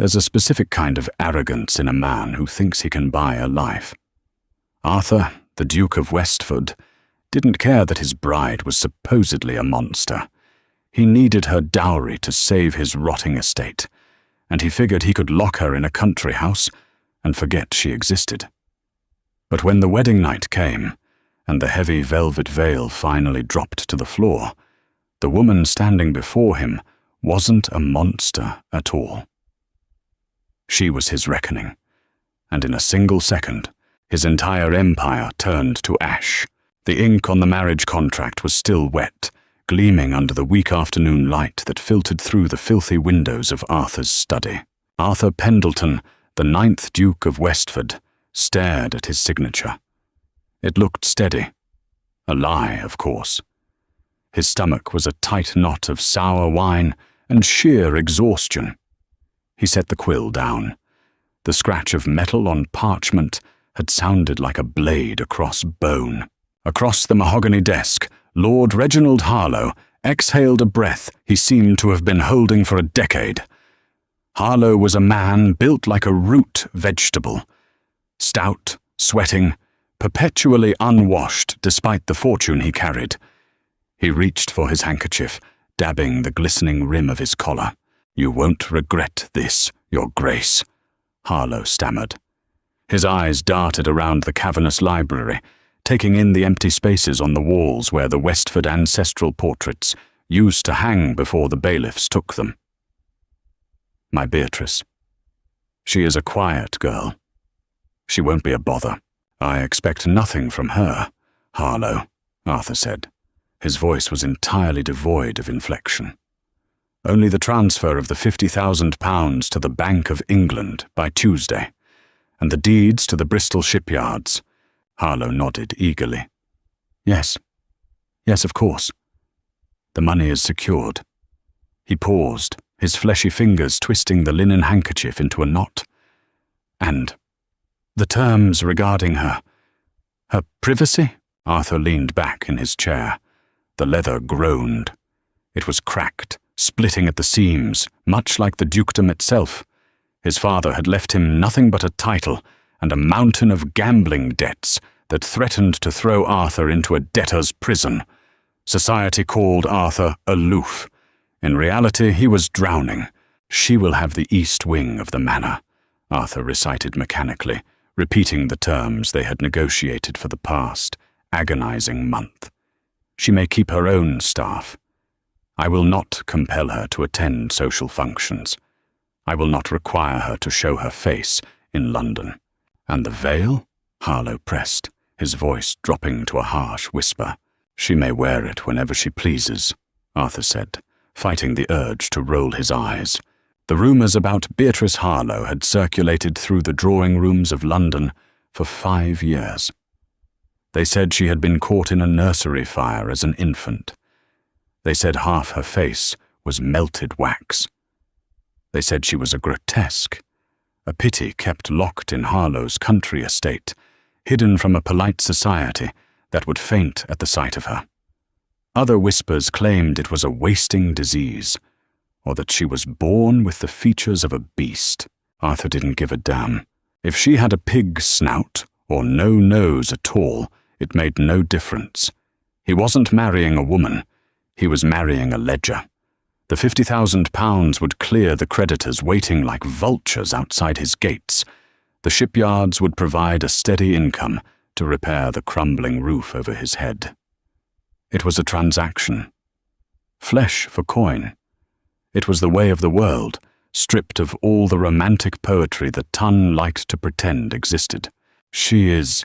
There's a specific kind of arrogance in a man who thinks he can buy a life. Arthur, the Duke of Westford, didn't care that his bride was supposedly a monster. He needed her dowry to save his rotting estate, and he figured he could lock her in a country house and forget she existed. But when the wedding night came, and the heavy velvet veil finally dropped to the floor, the woman standing before him wasn't a monster at all. She was his reckoning, and in a single second, his entire empire turned to ash. The ink on the marriage contract was still wet, gleaming under the weak afternoon light that filtered through the filthy windows of Arthur's study. Arthur Pendleton, the 9th Duke of Westford, stared at his signature. It looked steady. A lie, of course. His stomach was a tight knot of sour wine and sheer exhaustion. He set the quill down. The scratch of metal on parchment had sounded like a blade across bone. Across the mahogany desk, Lord Reginald Harlow exhaled a breath he seemed to have been holding for a decade. Harlow was a man built like a root vegetable. Stout, sweating, perpetually unwashed despite the fortune he carried. He reached for his handkerchief, dabbing the glistening rim of his collar. "You won't regret this, Your Grace," Harlow stammered. His eyes darted around the cavernous library, taking in the empty spaces on the walls where the Westford ancestral portraits used to hang before the bailiffs took them. "My Beatrice. She is a quiet girl. She won't be a bother." "I expect nothing from her, Harlow," Arthur said. His voice was entirely devoid of inflection. "Only the transfer of the £50,000 to the Bank of England by Tuesday, and the deeds to the Bristol shipyards." Harlow nodded eagerly. Yes, of course. The money is secured." He paused, his fleshy fingers twisting the linen handkerchief into a knot. "And the terms regarding her privacy?" Arthur leaned back in his chair. The leather groaned. It was cracked, splitting at the seams, much like the dukedom itself. His father had left him nothing but a title and a mountain of gambling debts that threatened to throw Arthur into a debtor's prison. Society called Arthur aloof. In reality, he was drowning. "She will have the east wing of the manor," Arthur recited mechanically, repeating the terms they had negotiated for the past agonizing month. "She may keep her own staff. I will not compel her to attend social functions. I will not require her to show her face in London." "And the veil?" Harlow pressed, his voice dropping to a harsh whisper. "She may wear it whenever she pleases," Arthur said, fighting the urge to roll his eyes. The rumours about Beatrice Harlow had circulated through the drawing rooms of London for 5 years. They said she had been caught in a nursery fire as an infant. They said half her face was melted wax. They said she was a grotesque, a pity kept locked in Harlow's country estate, hidden from a polite society that would faint at the sight of her. Other whispers claimed it was a wasting disease, or that she was born with the features of a beast. Arthur didn't give a damn. If she had a pig's snout, or no nose at all, it made no difference. He wasn't marrying a woman, he was marrying a ledger. The £50,000 would clear the creditors waiting like vultures outside his gates. The shipyards would provide a steady income to repair the crumbling roof over his head. It was a transaction. Flesh for coin. It was the way of the world, stripped of all the romantic poetry that Tunn liked to pretend existed. "She is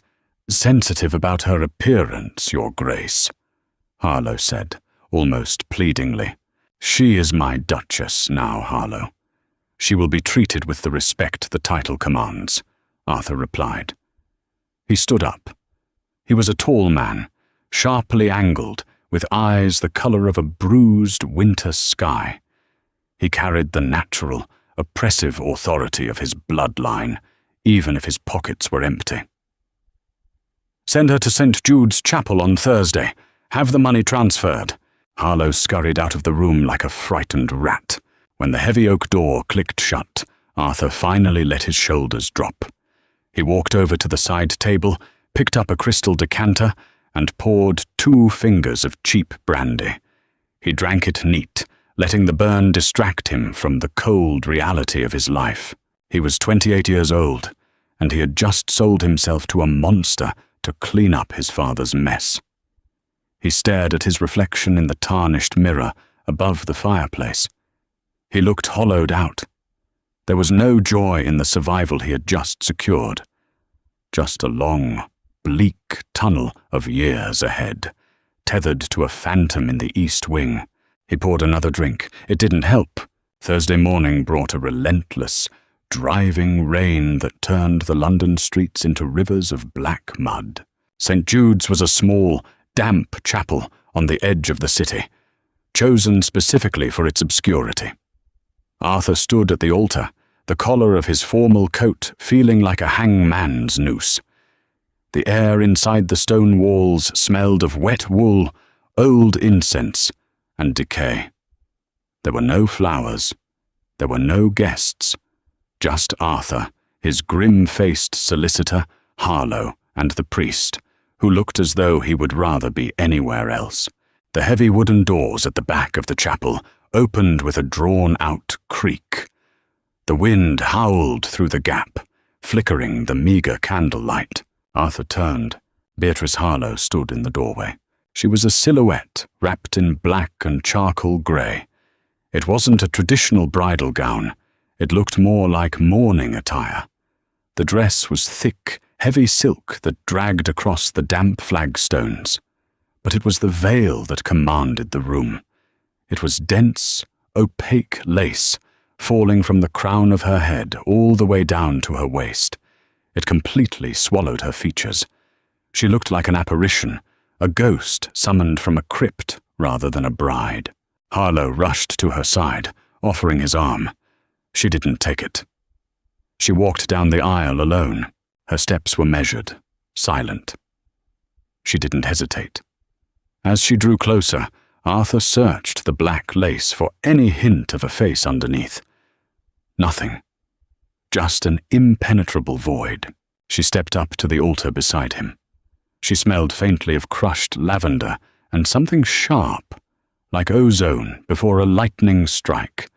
sensitive about her appearance, Your Grace," Harlow said, almost pleadingly. "She is my Duchess now, Harlow. She will be treated with the respect the title commands," Arthur replied. He stood up. He was a tall man, sharply angled, with eyes the colour of a bruised winter sky. He carried the natural, oppressive authority of his bloodline, even if his pockets were empty. "Send her to St. Jude's Chapel on Thursday. Have the money transferred." Harlow scurried out of the room like a frightened rat. When the heavy oak door clicked shut, Arthur finally let his shoulders drop. He walked over to the side table, picked up a crystal decanter, and poured 2 fingers of cheap brandy. He drank it neat, letting the burn distract him from the cold reality of his life. He was 28 years old, and he had just sold himself to a monster to clean up his father's mess. He stared at his reflection in the tarnished mirror above the fireplace. He looked hollowed out. There was no joy in the survival he had just secured. Just a long, bleak tunnel of years ahead, tethered to a phantom in the east wing. He poured another drink. It didn't help. Thursday morning brought a relentless, driving rain that turned the London streets into rivers of black mud. St. Jude's was a small, damp chapel on the edge of the city, chosen specifically for its obscurity. Arthur stood at the altar, the collar of his formal coat feeling like a hangman's noose. The air inside the stone walls smelled of wet wool, old incense, and decay. There were no flowers. There were no guests. Just Arthur, his grim-faced solicitor, Harlow, and the priest, who looked as though he would rather be anywhere else. The heavy wooden doors at the back of the chapel opened with a drawn-out creak. The wind howled through the gap, flickering the meager candlelight. Arthur turned. Beatrice Harlow stood in the doorway. She was a silhouette wrapped in black and charcoal grey. It wasn't a traditional bridal gown. It looked more like mourning attire. The dress was thick, heavy silk that dragged across the damp flagstones. But it was the veil that commanded the room. It was dense, opaque lace, falling from the crown of her head all the way down to her waist. It completely swallowed her features. She looked like an apparition, a ghost summoned from a crypt rather than a bride. Harlow rushed to her side, offering his arm. She didn't take it. She walked down the aisle alone. Her steps were measured, silent. She didn't hesitate. As she drew closer, Arthur searched the black lace for any hint of a face underneath. Nothing. Just an impenetrable void. She stepped up to the altar beside him. She smelled faintly of crushed lavender and something sharp, like ozone before a lightning strike.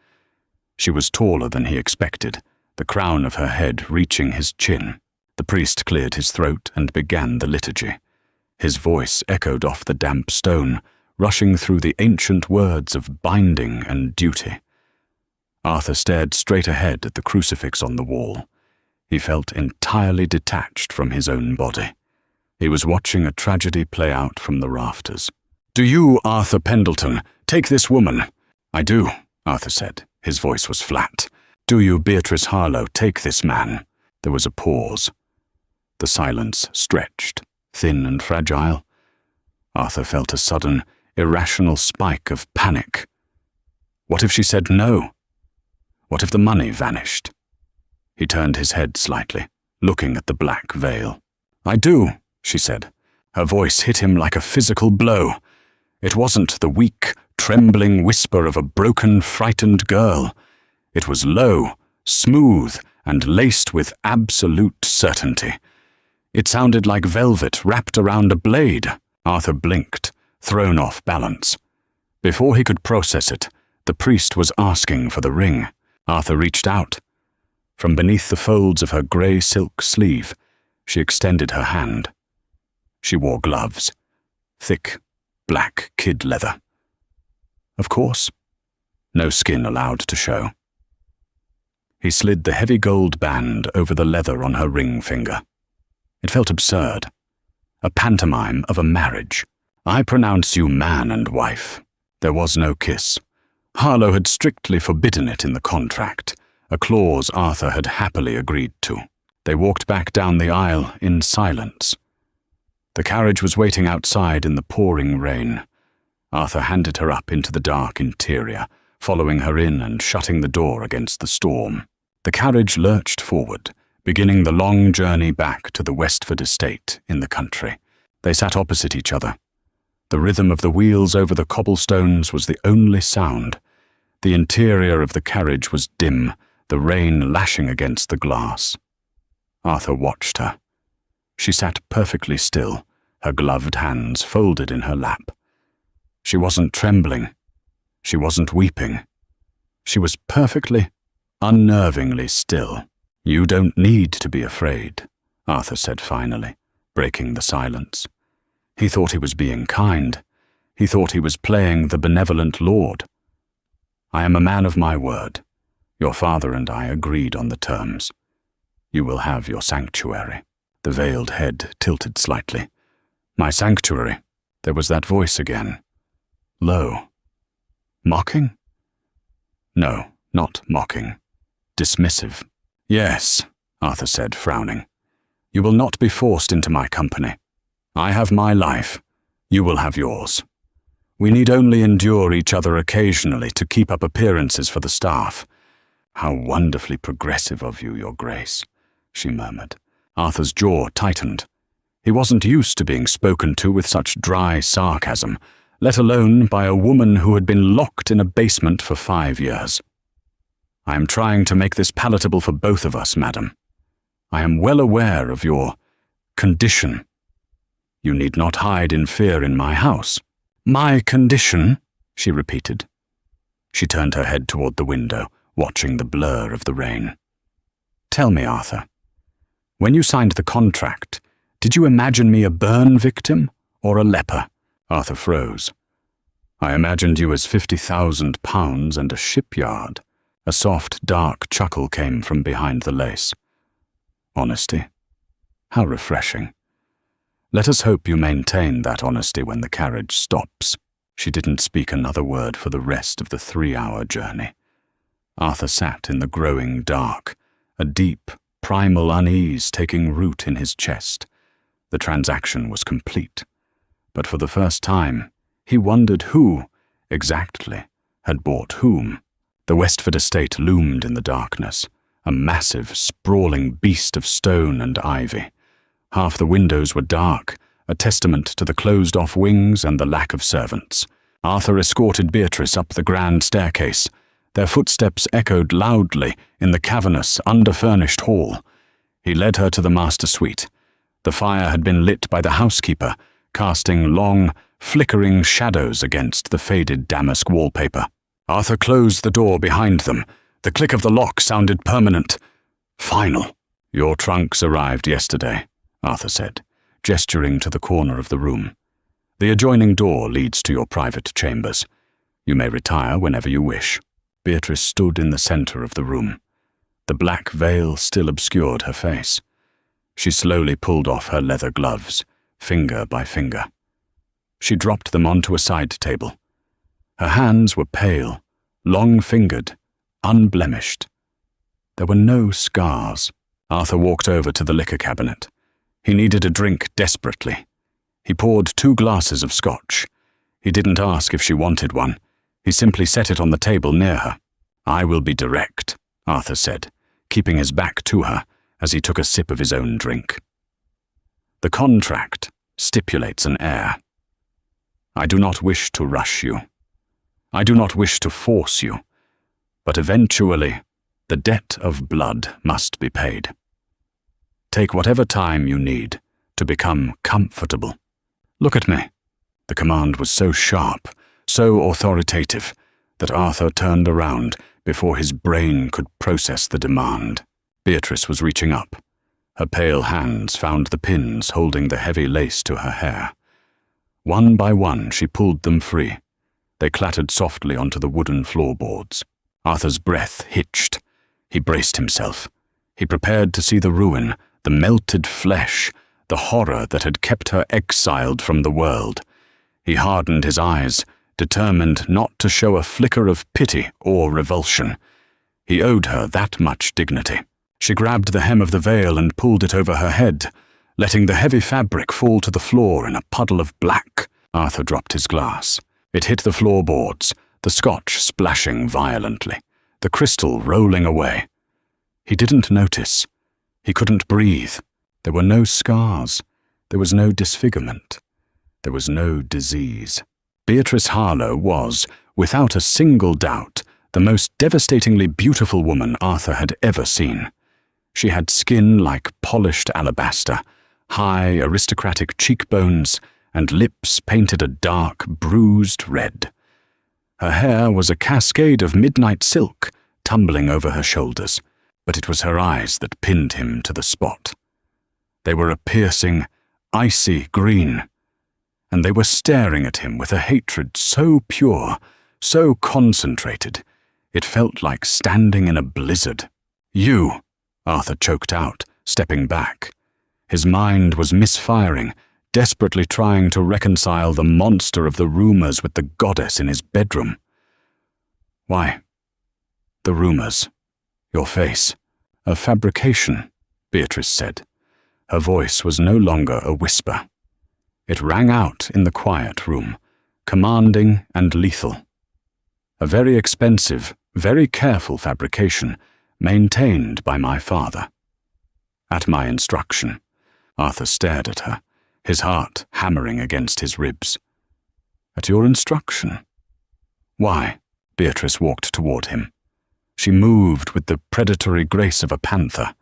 She was taller than he expected, the crown of her head reaching his chin. The priest cleared his throat and began the liturgy. His voice echoed off the damp stone, rushing through the ancient words of binding and duty. Arthur stared straight ahead at the crucifix on the wall. He felt entirely detached from his own body. He was watching a tragedy play out from the rafters. "Do you, Arthur Pendleton, take this woman?" "I do," Arthur said. His voice was flat. "Do you, Beatrice Harlow, take this man?" There was a pause. The silence stretched, thin and fragile. Arthur felt a sudden, irrational spike of panic. What if she said no? What if the money vanished? He turned his head slightly, looking at the black veil. "I do," she said. Her voice hit him like a physical blow. It wasn't the weak, trembling whisper of a broken, frightened girl. It was low, smooth, and laced with absolute certainty. It sounded like velvet wrapped around a blade. Arthur blinked, thrown off balance. Before he could process it, the priest was asking for the ring. Arthur reached out. From beneath the folds of her grey silk sleeve, she extended her hand. She wore gloves, thick, black kid leather. Of course, no skin allowed to show. He slid the heavy gold band over the leather on her ring finger. It felt absurd. A pantomime of a marriage. "I pronounce you man and wife." There was no kiss. Harlow had strictly forbidden it in the contract, a clause Arthur had happily agreed to. They walked back down the aisle in silence. The carriage was waiting outside in the pouring rain. Arthur handed her up into the dark interior, following her in and shutting the door against the storm. The carriage lurched forward, beginning the long journey back to the Westford estate in the country. They sat opposite each other. The rhythm of the wheels over the cobblestones was the only sound. The interior of the carriage was dim, the rain lashing against the glass. Arthur watched her. She sat perfectly still, her gloved hands folded in her lap. She wasn't trembling. She wasn't weeping. She was perfectly, unnervingly still. "You don't need to be afraid," Arthur said finally, breaking the silence. He thought he was being kind. He thought he was playing the benevolent lord. "I am a man of my word. Your father and I agreed on the terms. You will have your sanctuary." The veiled head tilted slightly. "My sanctuary." There was that voice again. Low. Mocking? No, not mocking. Dismissive. "Yes," Arthur said, frowning. "You will not be forced into my company. I have my life. You will have yours. We need only endure each other occasionally to keep up appearances for the staff." "How wonderfully progressive of you, Your Grace," she murmured. Arthur's jaw tightened. He wasn't used to being spoken to with such dry sarcasm, let alone by a woman who had been locked in a basement for 5 years. "I am trying to make this palatable for both of us, madam. I am well aware of your condition. You need not hide in fear in my house." "My condition?" she repeated. She turned her head toward the window, watching the blur of the rain. "Tell me, Arthur, when you signed the contract, did you imagine me a burn victim or a leper?" Arthur froze. "I imagined you as £50,000 and a shipyard." A soft, dark chuckle came from behind the lace. "Honesty? How refreshing. Let us hope you maintain that honesty when the carriage stops." She didn't speak another word for the rest of the 3-hour journey. Arthur sat in the growing dark, a deep, primal unease taking root in his chest. The transaction was complete, but for the first time, he wondered who, exactly, had bought whom. The Westford estate loomed in the darkness, a massive, sprawling beast of stone and ivy. Half the windows were dark, a testament to the closed-off wings and the lack of servants. Arthur escorted Beatrice up the grand staircase. Their footsteps echoed loudly in the cavernous, under-furnished hall. He led her to the master suite. The fire had been lit by the housekeeper, casting long, flickering shadows against the faded damask wallpaper. Arthur closed the door behind them. The click of the lock sounded permanent. Final. "Your trunks arrived yesterday," Arthur said, gesturing to the corner of the room. "The adjoining door leads to your private chambers. You may retire whenever you wish." Beatrice stood in the center of the room. The black veil still obscured her face. She slowly pulled off her leather gloves, finger by finger. She dropped them onto a side table. Her hands were pale, long-fingered, unblemished. There were no scars. Arthur walked over to the liquor cabinet. He needed a drink desperately. He poured 2 glasses of scotch. He didn't ask if she wanted one. He simply set it on the table near her. "I will be direct," Arthur said, keeping his back to her as he took a sip of his own drink. "The contract stipulates an heir. I do not wish to rush you. I do not wish to force you, but eventually the debt of blood must be paid. Take whatever time you need to become comfortable. Look at me." The command was so sharp, so authoritative, that Arthur turned around before his brain could process the demand. Beatrice was reaching up. Her pale hands found the pins holding the heavy lace to her hair. One by one she pulled them free. They clattered softly onto the wooden floorboards. Arthur's breath hitched. He braced himself. He prepared to see the ruin, the melted flesh, the horror that had kept her exiled from the world. He hardened his eyes, determined not to show a flicker of pity or revulsion. He owed her that much dignity. She grabbed the hem of the veil and pulled it over her head, letting the heavy fabric fall to the floor in a puddle of black. Arthur dropped his glass. It hit the floorboards, the scotch splashing violently, the crystal rolling away. He didn't notice. He couldn't breathe. There were no scars. There was no disfigurement. There was no disease. Beatrice Harlow was, without a single doubt, the most devastatingly beautiful woman Arthur had ever seen. She had skin like polished alabaster, high aristocratic cheekbones, and lips painted a dark, bruised red. Her hair was a cascade of midnight silk tumbling over her shoulders, but it was her eyes that pinned him to the spot. They were a piercing, icy green, and they were staring at him with a hatred so pure, so concentrated, it felt like standing in a blizzard. "You," Arthur choked out, stepping back. His mind was misfiring, desperately trying to reconcile the monster of the rumors with the goddess in his bedroom. "Why?" "The rumors. Your face. A fabrication," Beatrice said. Her voice was no longer a whisper. It rang out in the quiet room, commanding and lethal. A very expensive, very careful fabrication, maintained by my father. At my instruction. Arthur stared at her, his heart hammering against his ribs. "At your instruction?" "Why?" Beatrice walked toward him. She moved with the predatory grace of a panther.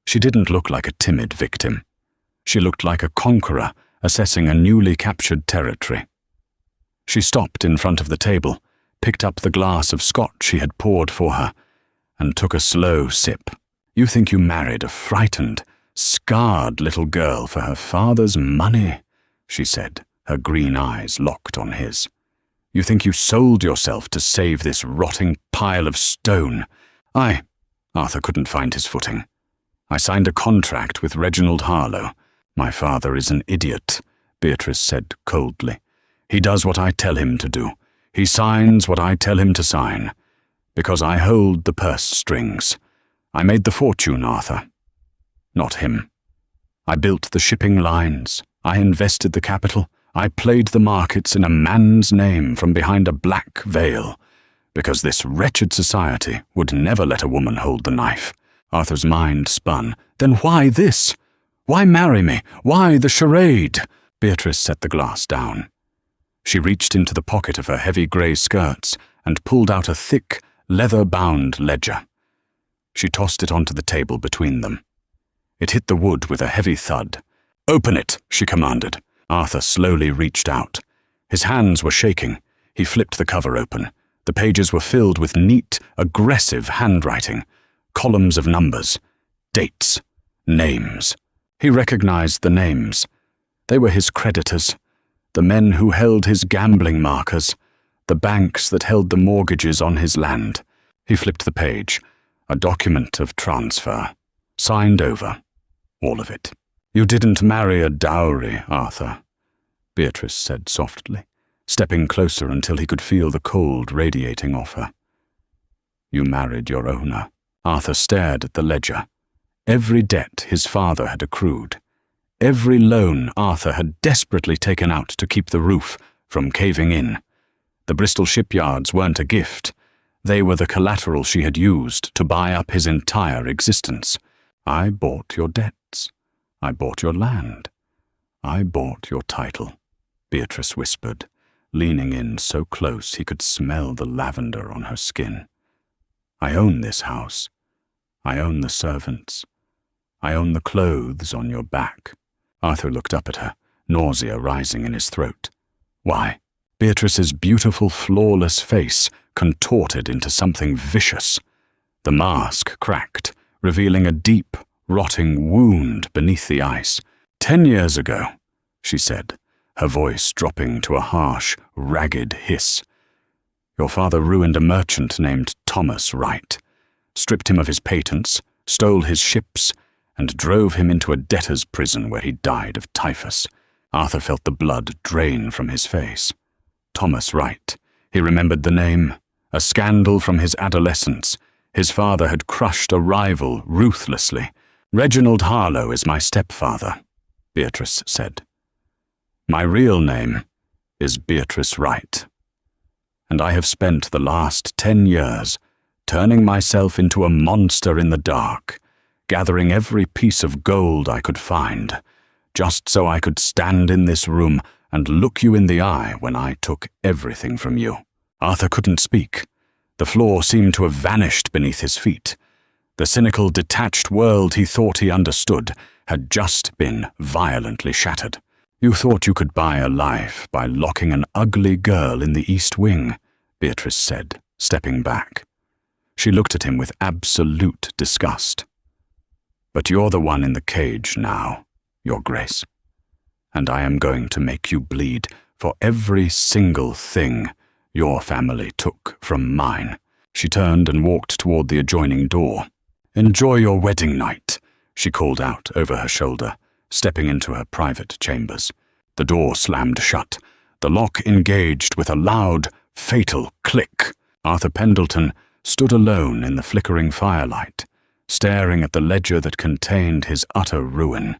She didn't look like a timid victim. She looked like a conqueror assessing a newly captured territory. She stopped in front of the table, picked up the glass of scotch she had poured for her, and took a slow sip. "You think you married a frightened, scarred little girl for her father's money," she said, her green eyes locked on his. "You think you sold yourself to save this rotting pile of stone." Arthur couldn't find his footing. "I signed a contract with Reginald Harlow. My father is an idiot," Beatrice said coldly. "He does what I tell him to do. He signs what I tell him to sign. Because I hold the purse strings. I made the fortune, Arthur. Not him. I built the shipping lines. I invested the capital. I played the markets in a man's name from behind a black veil, because this wretched society would never let a woman hold the knife." Arthur's mind spun. "Then why this? Why marry me? Why the charade?" Beatrice set the glass down. She reached into the pocket of her heavy grey skirts and pulled out a thick, leather-bound ledger. She tossed it onto the table between them. It hit the wood with a heavy thud. "Open it," she commanded. Arthur slowly reached out. His hands were shaking. He flipped the cover open. The pages were filled with neat, aggressive handwriting, columns of numbers, dates, names. He recognized the names. They were his creditors, the men who held his gambling markers, the banks that held the mortgages on his land. He flipped the page. A document of transfer. Signed over. All of it. "You didn't marry a dowry, Arthur," Beatrice said softly, stepping closer until he could feel the cold radiating off her. "You married your owner." Arthur stared at the ledger. Every debt his father had accrued. Every loan Arthur had desperately taken out to keep the roof from caving in. The Bristol shipyards weren't a gift. They were the collateral she had used to buy up his entire existence. "I bought your debts. I bought your land. I bought your title," Beatrice whispered, leaning in so close he could smell the lavender on her skin. "I own this house. I own the servants. I own the clothes on your back." Arthur looked up at her, nausea rising in his throat. "Why?" Beatrice's beautiful, flawless face contorted into something vicious. The mask cracked, revealing a deep, rotting wound beneath the ice. 10 years ago," she said, her voice dropping to a harsh, ragged hiss. "Your father ruined a merchant named Thomas Wright, stripped him of his patents, stole his ships, and drove him into a debtor's prison where he died of typhus." Arthur felt the blood drain from his face. Thomas Wright. He remembered the name. A scandal from his adolescence. His father had crushed a rival ruthlessly. "Reginald Harlow is my stepfather," Beatrice said. "My real name is Beatrice Wright. And I have spent the last 10 years turning myself into a monster in the dark, gathering every piece of gold I could find, just so I could stand in this room and look you in the eye when I took everything from you." Arthur couldn't speak. The floor seemed to have vanished beneath his feet. The cynical, detached world he thought he understood had just been violently shattered. "You thought you could buy a life by locking an ugly girl in the East Wing," Beatrice said, stepping back. She looked at him with absolute disgust. "But you're the one in the cage now, Your Grace. And I am going to make you bleed for every single thing your family took from mine." She turned and walked toward the adjoining door. "Enjoy your wedding night," she called out over her shoulder, stepping into her private chambers. The door slammed shut. The lock engaged with a loud, fatal click. Arthur Pendleton stood alone in the flickering firelight, staring at the ledger that contained his utter ruin,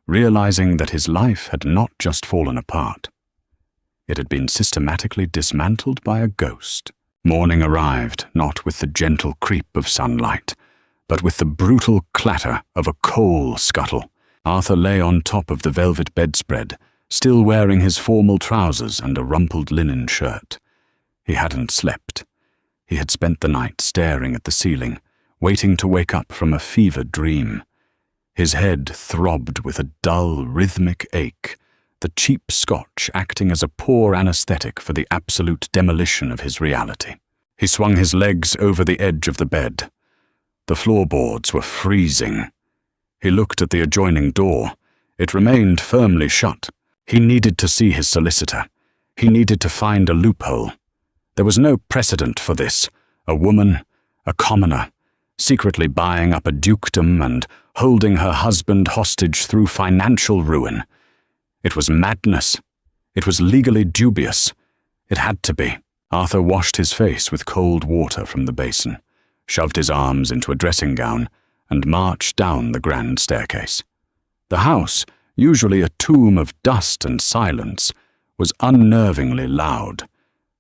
realizing that his life had not just fallen apart. It had been systematically dismantled by a ghost. Morning arrived, not with the gentle creep of sunlight, but with the brutal clatter of a coal scuttle. Arthur lay on top of the velvet bedspread, still wearing his formal trousers and a rumpled linen shirt. He hadn't slept. He had spent the night staring at the ceiling, waiting to wake up from a fevered dream. His head throbbed with a dull, rhythmic ache, the cheap scotch acting as a poor anesthetic for the absolute demolition of his reality. He swung his legs over the edge of the bed. The floorboards were freezing. He looked at the adjoining door. It remained firmly shut. He needed to see his solicitor. He needed to find a loophole. There was no precedent for this. A woman, a commoner, secretly buying up a dukedom and holding her husband hostage through financial ruin. It was madness. It was legally dubious. It had to be. Arthur washed his face with cold water from the basin, shoved his arms into a dressing gown, and marched down the grand staircase. The house, usually a tomb of dust and silence, was unnervingly loud.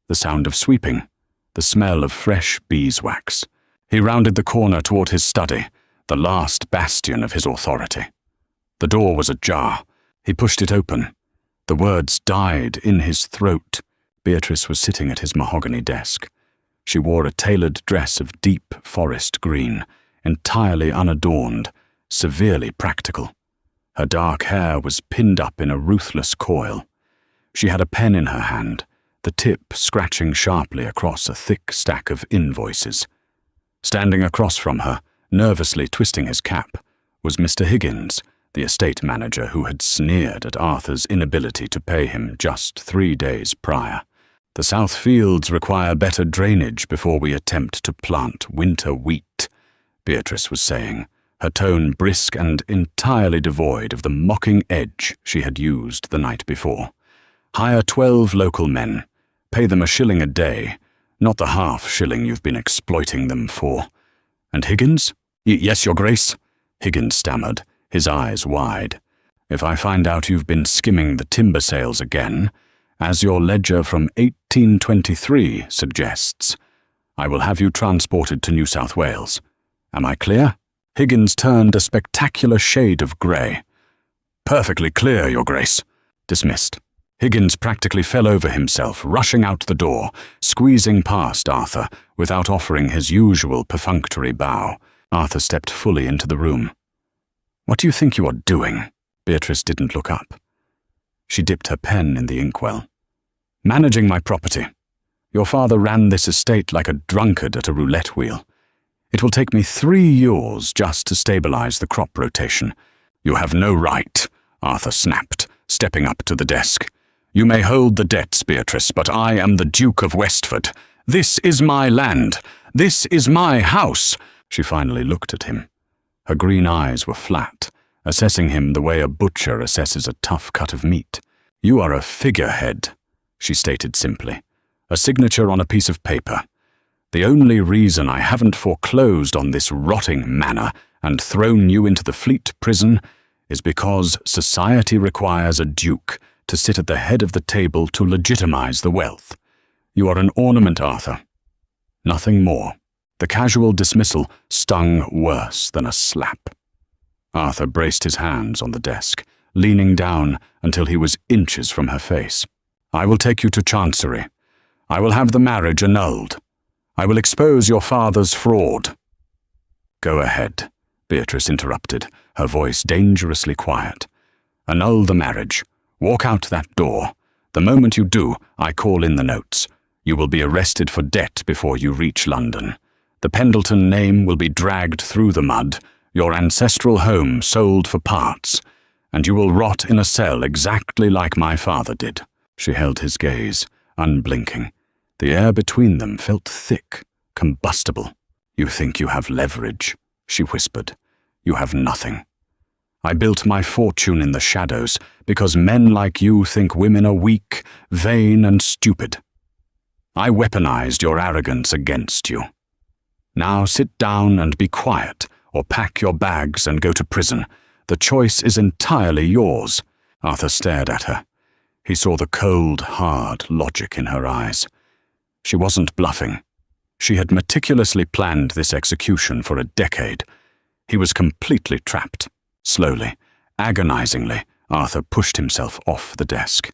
The sound of sweeping, the smell of fresh beeswax. He rounded the corner toward his study, the last bastion of his authority. The door was ajar. He pushed it open. The words died in his throat. Beatrice was sitting at his mahogany desk. She wore a tailored dress of deep forest green, entirely unadorned, severely practical. Her dark hair was pinned up in a ruthless coil. She had a pen in her hand, the tip scratching sharply across a thick stack of invoices. Standing across from her, nervously twisting his cap, was Mr. Higgins, the estate manager who had sneered at Arthur's inability to pay him just 3 days prior. "The South Fields require better drainage before we attempt to plant winter wheat," Beatrice was saying, her tone brisk and entirely devoid of the mocking edge she had used the night before. "Hire 12 local men. Pay them $1 a day, not the half-shilling you've been exploiting them for." "And Higgins?" Yes, Your Grace," Higgins stammered, his eyes wide. "If I find out you've been skimming the timber sales again, as your ledger from 1823 suggests, I will have you transported to New South Wales. Am I clear?" Higgins turned a spectacular shade of grey. "Perfectly clear, Your Grace." Dismissed. Higgins practically fell over himself, rushing out the door, squeezing past Arthur without offering his usual perfunctory bow. Arthur stepped fully into the room. "What do you think you are doing?" Beatrice didn't look up. She dipped her pen in the inkwell. "Managing my property. Your father ran this estate like a drunkard at a roulette wheel. It will take me 3 years just to stabilize the crop rotation." "You have no right," Arthur snapped, stepping up to the desk. "You may hold the debts, Beatrice, but I am the Duke of Westford. This is my land. This is my house." She finally looked at him. Her green eyes were flat, assessing him the way a butcher assesses a tough cut of meat. "You are a figurehead," she stated simply, "a signature on a piece of paper. The only reason I haven't foreclosed on this rotting manor and thrown you into the Fleet prison is because society requires a duke to sit at the head of the table to legitimize the wealth. You are an ornament, Arthur. Nothing more." The casual dismissal stung worse than a slap. Arthur braced his hands on the desk, leaning down until he was inches from her face. "I will take you to Chancery. I will have the marriage annulled. I will expose your father's fraud." "Go ahead," Beatrice interrupted, her voice dangerously quiet. "Annul the marriage. Walk out that door. The moment you do, I call in the notes. You will be arrested for debt before you reach London. The Pendleton name will be dragged through the mud, your ancestral home sold for parts, and you will rot in a cell exactly like my father did." She held his gaze, unblinking. The air between them felt thick, combustible. "You think you have leverage," she whispered. "You have nothing. I built my fortune in the shadows because men like you think women are weak, vain, and stupid. I weaponized your arrogance against you. Now sit down and be quiet, or pack your bags and go to prison. The choice is entirely yours." Arthur stared at her. He saw the cold, hard logic in her eyes. She wasn't bluffing. She had meticulously planned this execution for a decade. He was completely trapped. Slowly, agonizingly, Arthur pushed himself off the desk.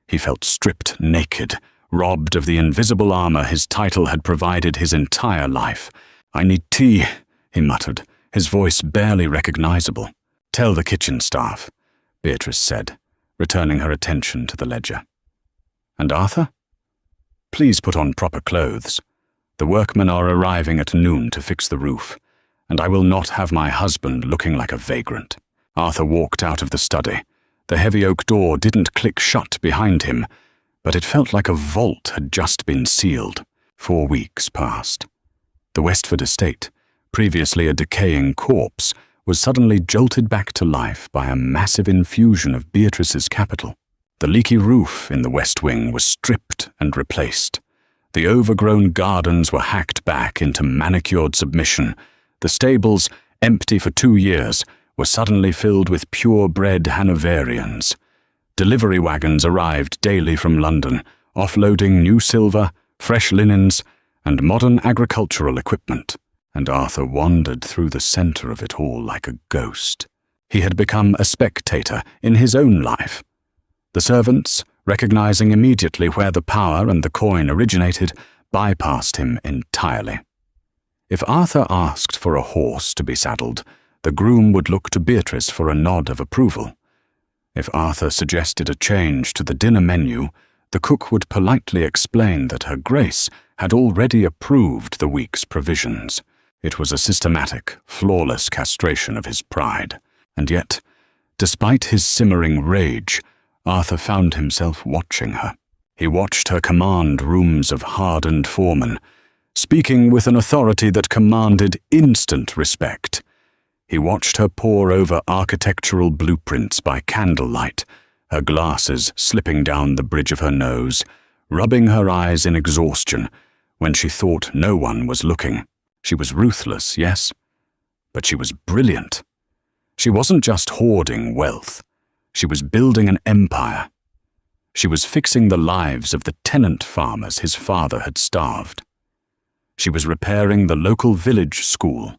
He felt stripped naked, robbed of the invisible armor his title had provided his entire life. "I need tea," he muttered, his voice barely recognizable. "Tell the kitchen staff," Beatrice said, returning her attention to the ledger. "And Arthur? Please put on proper clothes. The workmen are arriving at noon to fix the roof, and I will not have my husband looking like a vagrant." Arthur walked out of the study. The heavy oak door didn't click shut behind him, but it felt like a vault had just been sealed. 4 weeks passed. The Westford estate, previously a decaying corpse, was suddenly jolted back to life by a massive infusion of Beatrice's capital. The leaky roof in the west wing was stripped and replaced. The overgrown gardens were hacked back into manicured submission. The stables, empty for 2 years, were suddenly filled with purebred Hanoverians. Delivery wagons arrived daily from London, offloading new silver, fresh linens, and modern agricultural equipment, and Arthur wandered through the center of it all like a ghost. He had become a spectator in his own life. The servants, recognizing immediately where the power and the coin originated, bypassed him entirely. If Arthur asked for a horse to be saddled, the groom would look to Beatrice for a nod of approval. If Arthur suggested a change to the dinner menu, the cook would politely explain that Her Grace had already approved the week's provisions. It was a systematic, flawless castration of his pride. And yet, despite his simmering rage, Arthur found himself watching her. He watched her command rooms of hardened foremen, speaking with an authority that commanded instant respect. He watched her pore over architectural blueprints by candlelight, her glasses slipping down the bridge of her nose, rubbing her eyes in exhaustion when she thought no one was looking. She was ruthless, yes, but she was brilliant. She wasn't just hoarding wealth. She was building an empire. She was fixing the lives of the tenant farmers his father had starved. She was repairing the local village school.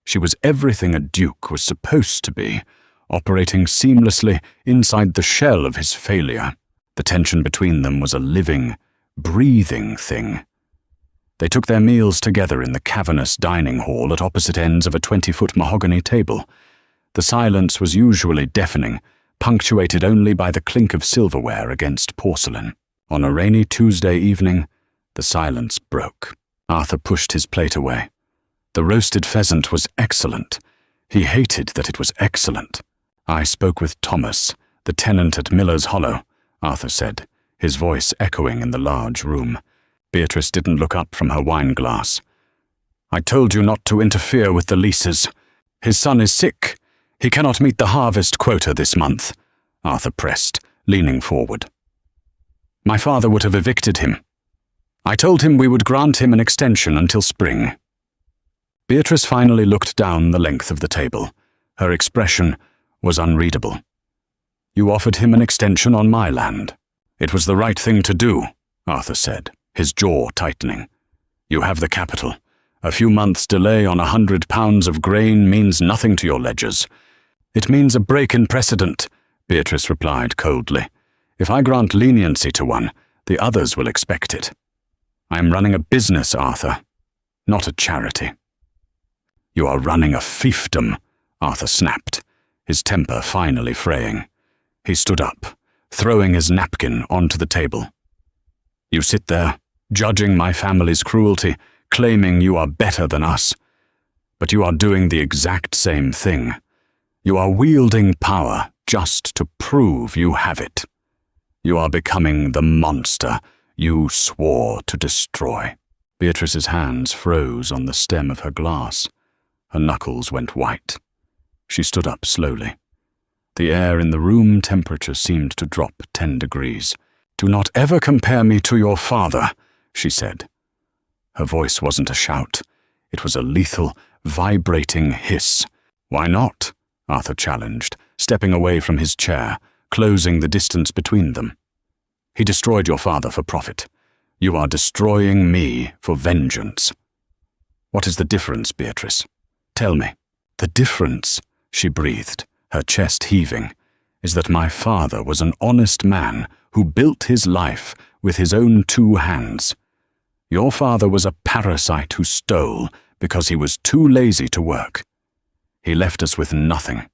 She was everything a duke was supposed to be, operating seamlessly inside the shell of his failure. The tension between them was a living, breathing thing. They took their meals together in the cavernous dining hall at opposite ends of a 20-foot mahogany table. The silence was usually deafening, punctuated only by the clink of silverware against porcelain. On a rainy Tuesday evening, the silence broke. Arthur pushed his plate away. The roasted pheasant was excellent. He hated that it was excellent. "I spoke with Thomas, the tenant at Miller's Hollow," Arthur said, his voice echoing in the large room. Beatrice didn't look up from her wine-glass. "I told you not to interfere with the leases. His son is sick. He cannot meet the harvest quota this month," Arthur pressed, leaning forward. "My father would have evicted him. I told him we would grant him an extension until spring." Beatrice finally looked down the length of the table. Her expression was unreadable. "You offered him an extension on my land." "It was the right thing to do," Arthur said, his jaw tightening. "You have the capital. A few months' delay on £100 of grain means nothing to your ledgers." "It means a break in precedent," Beatrice replied coldly. "If I grant leniency to one, the others will expect it." I am running a business, Arthur, not a charity." "You are running a fiefdom," Arthur snapped, his temper finally fraying. He stood up, throwing his napkin onto the table. "You sit there, judging my family's cruelty, claiming you are better than us. But you are doing the exact same thing. You are wielding power just to prove you have it. You are becoming the monster you swore to destroy." Beatrice's hands froze on the stem of her glass. Her knuckles went white. She stood up slowly. The air in the room temperature seemed to drop 10 degrees. "Do not ever compare me to your father," she said. Her voice wasn't a shout. It was a lethal, vibrating hiss. "Why not?" Arthur challenged, stepping away from his chair, closing the distance between them. "He destroyed your father for profit. You are destroying me for vengeance. What is the difference, Beatrice? Tell me." "The difference," she breathed, her chest heaving, "is that my father was an honest man who built his life with his own 2 hands. Your father was a parasite who stole because he was too lazy to work. He left us with nothing.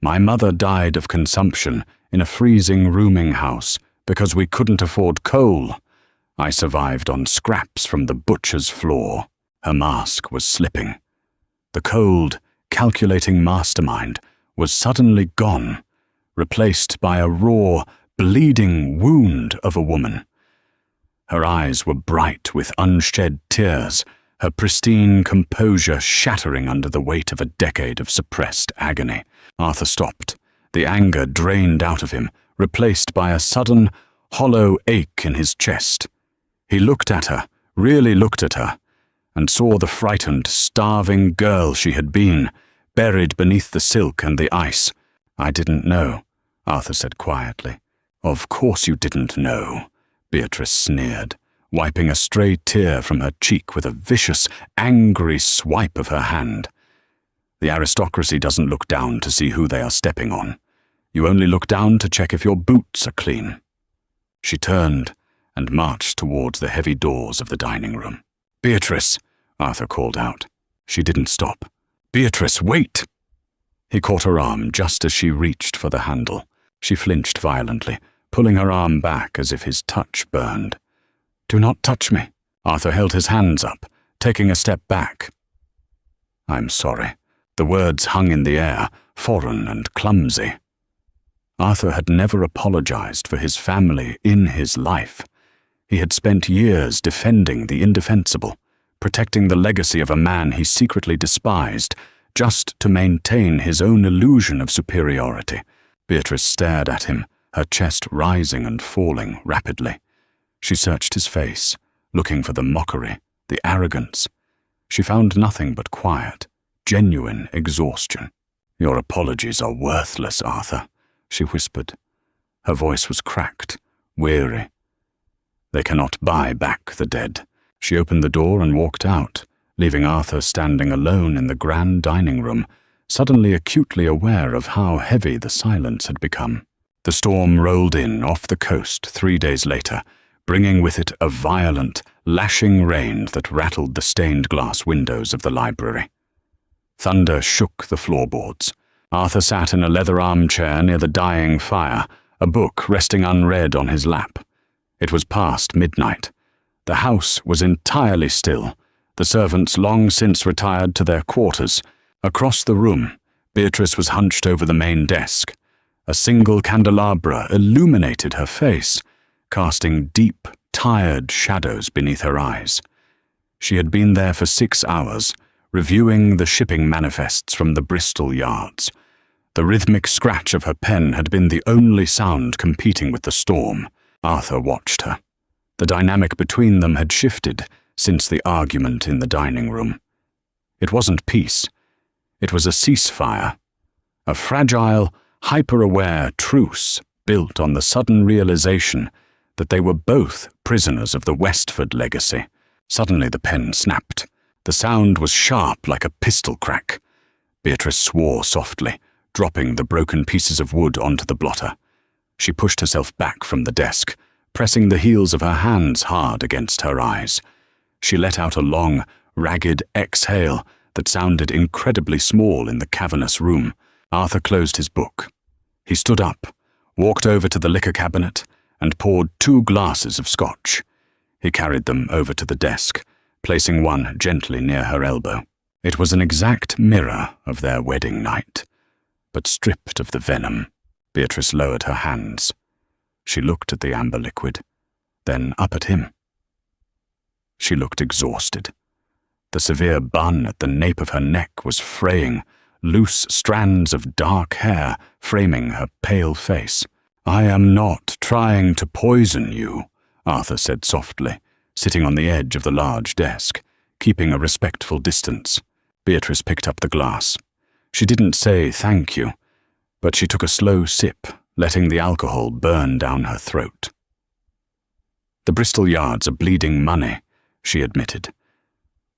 My mother died of consumption in a freezing rooming house because we couldn't afford coal. I survived on scraps from the butcher's floor." Her mask was slipping. The cold, calculating mastermind was suddenly gone, replaced by a raw, bleeding wound of a woman. Her eyes were bright with unshed tears, her pristine composure shattering under the weight of a decade of suppressed agony. Arthur stopped, the anger drained out of him, replaced by a sudden, hollow ache in his chest. He looked at her, really looked at her, and saw the frightened, starving girl she had been, buried beneath the silk and the ice. "I didn't know," Arthur said quietly. "Of course you didn't know," Beatrice sneered, wiping a stray tear from her cheek with a vicious, angry swipe of her hand. "The aristocracy doesn't look down to see who they are stepping on. You only look down to check if your boots are clean." She turned and marched towards the heavy doors of the dining room. "Beatrice," Arthur called out. She didn't stop. "Beatrice, wait!" He caught her arm just as she reached for the handle. She flinched violently, pulling her arm back as if his touch burned. "Do not touch me." Arthur held his hands up, taking a step back. "I'm sorry." The words hung in the air, foreign and clumsy. Arthur had never apologized for his family in his life. He had spent years defending the indefensible, protecting the legacy of a man he secretly despised, just to maintain his own illusion of superiority. Beatrice stared at him, her chest rising and falling rapidly. She searched his face, looking for the mockery, the arrogance. She found nothing but quiet, genuine exhaustion. "Your apologies are worthless, Arthur," she whispered. Her voice was cracked, weary. "They cannot buy back the dead." She opened the door and walked out, leaving Arthur standing alone in the grand dining room, suddenly acutely aware of how heavy the silence had become. The storm rolled in off the coast 3 days later, bringing with it a violent, lashing rain that rattled the stained glass windows of the library. Thunder shook the floorboards. Arthur sat in a leather armchair near the dying fire, a book resting unread on his lap. It was past midnight. The house was entirely still, the servants long since retired to their quarters. Across the room, Beatrice was hunched over the main desk. A single candelabra illuminated her face, casting deep, tired shadows beneath her eyes. She had been there for 6 hours, reviewing the shipping manifests from the Bristol yards. The rhythmic scratch of her pen had been the only sound competing with the storm. Arthur watched her. The dynamic between them had shifted since the argument in the dining room. It wasn't peace. It was a ceasefire. A fragile, hyper-aware truce built on the sudden realization that they were both prisoners of the Westford legacy. Suddenly the pen snapped. The sound was sharp like a pistol crack. Beatrice swore softly, dropping the broken pieces of wood onto the blotter. She pushed herself back from the desk, pressing the heels of her hands hard against her eyes. She let out a long, ragged exhale that sounded incredibly small in the cavernous room. Arthur closed his book. He stood up, walked over to the liquor cabinet, and poured 2 glasses of scotch. He carried them over to the desk, placing one gently near her elbow. It was an exact mirror of their wedding night, but stripped of the venom. Beatrice lowered her hands. She looked at the amber liquid, then up at him. She looked exhausted. The severe bun at the nape of her neck was fraying, loose strands of dark hair framing her pale face. "I am not trying to poison you," Arthur said softly, sitting on the edge of the large desk, keeping a respectful distance. Beatrice picked up the glass. She didn't say thank you, but she took a slow sip, letting the alcohol burn down her throat. "The Bristol Yards are bleeding money," she admitted.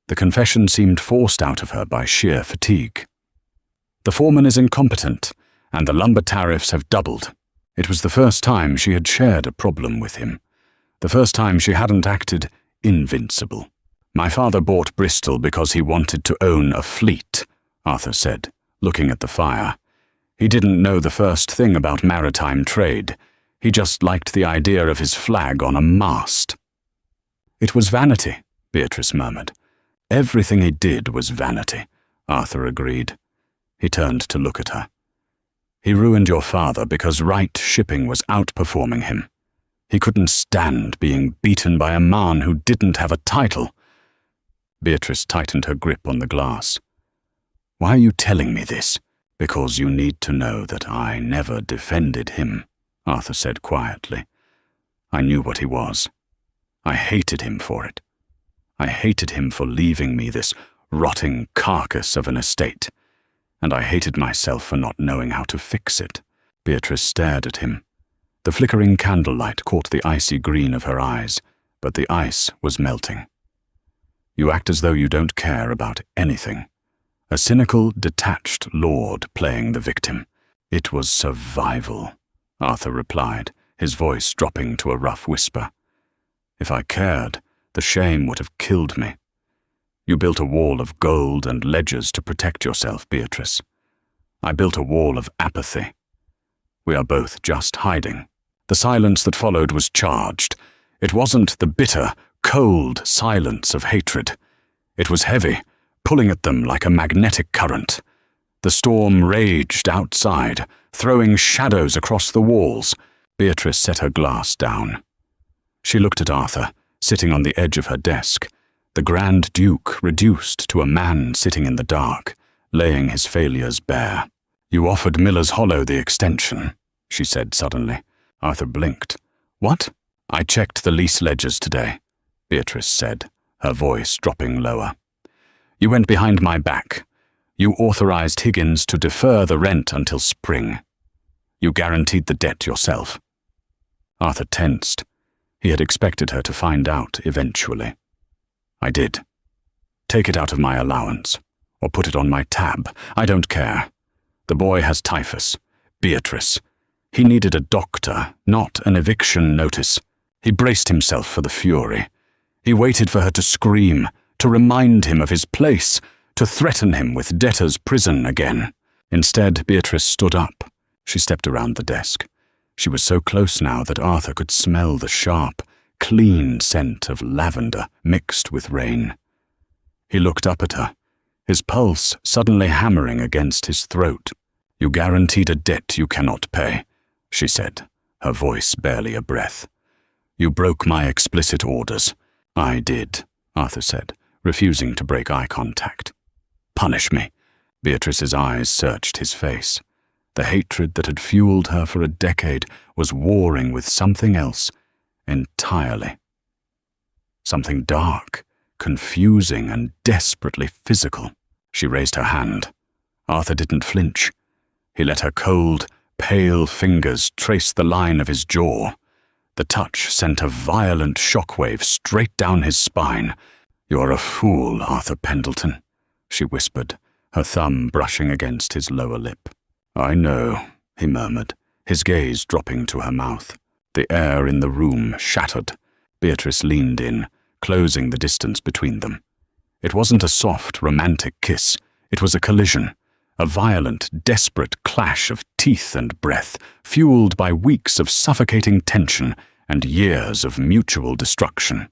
The confession seemed forced out of her by sheer fatigue. "The foreman is incompetent, and the lumber tariffs have doubled." It was the first time she had shared a problem with him, the first time she hadn't acted invincible. "My father bought Bristol because he wanted to own a fleet," Arthur said, looking at the fire. "He didn't know the first thing about maritime trade. He just liked the idea of his flag on a mast." "It was vanity," Beatrice murmured. "Everything he did was vanity," Arthur agreed. He turned to look at her. "He ruined your father because Wright Shipping was outperforming him. He couldn't stand being beaten by a man who didn't have a title." Beatrice tightened her grip on the glass. "Why are you telling me this?" "Because you need to know that I never defended him," Arthur said quietly. "I knew what he was. I hated him for it. I hated him for leaving me this rotting carcass of an estate. And I hated myself for not knowing how to fix it." Beatrice stared at him. The flickering candlelight caught the icy green of her eyes, but the ice was melting. "You act as though you don't care about anything. A cynical, detached lord playing the victim." "It was survival," Arthur replied, his voice dropping to a rough whisper. "If I cared, the shame would have killed me. You built a wall of gold and ledgers to protect yourself, Beatrice. I built a wall of apathy. We are both just hiding." The silence that followed was charged. It wasn't the bitter, cold silence of hatred. It was heavy, pulling at them like a magnetic current. The storm raged outside, throwing shadows across the walls. Beatrice set her glass down. She looked at Arthur, sitting on the edge of her desk, the Grand Duke reduced to a man sitting in the dark, laying his failures bare. "You offered Miller's Hollow the extension," she said suddenly. Arthur blinked. "What?" "I checked the lease ledgers today," Beatrice said, her voice dropping lower. "You went behind my back. You authorized Higgins to defer the rent until spring. You guaranteed the debt yourself." Arthur tensed. He had expected her to find out eventually. "I did. Take it out of my allowance, or put it on my tab. I don't care. The boy has typhus. Beatrice. He needed a doctor, not an eviction notice. He braced himself for the fury. He waited for her to scream, to remind him of his place, to threaten him with debtor's prison again. Instead, Beatrice stood up. She stepped around the desk. She was so close now that Arthur could smell the sharp, clean scent of lavender mixed with rain. He looked up at her, his pulse suddenly hammering against his throat. "You guaranteed a debt you cannot pay," she said, her voice barely a breath. "You broke my explicit orders." "I did," Arthur said, refusing to break eye contact. "Punish me." Beatrice's eyes searched his face. The hatred that had fueled her for a decade was warring with something else entirely. Something dark, confusing, and desperately physical. She raised her hand. Arthur didn't flinch. He let her cold, pale fingers trace the line of his jaw. The touch sent a violent shockwave straight down his spine. "You're a fool, Arthur Pendleton," she whispered, her thumb brushing against his lower lip. "I know," he murmured, his gaze dropping to her mouth. The air in the room shattered. Beatrice leaned in, closing the distance between them. It wasn't a soft, romantic kiss. It was a collision, a violent, desperate clash of teeth and breath, fueled by weeks of suffocating tension and years of mutual destruction.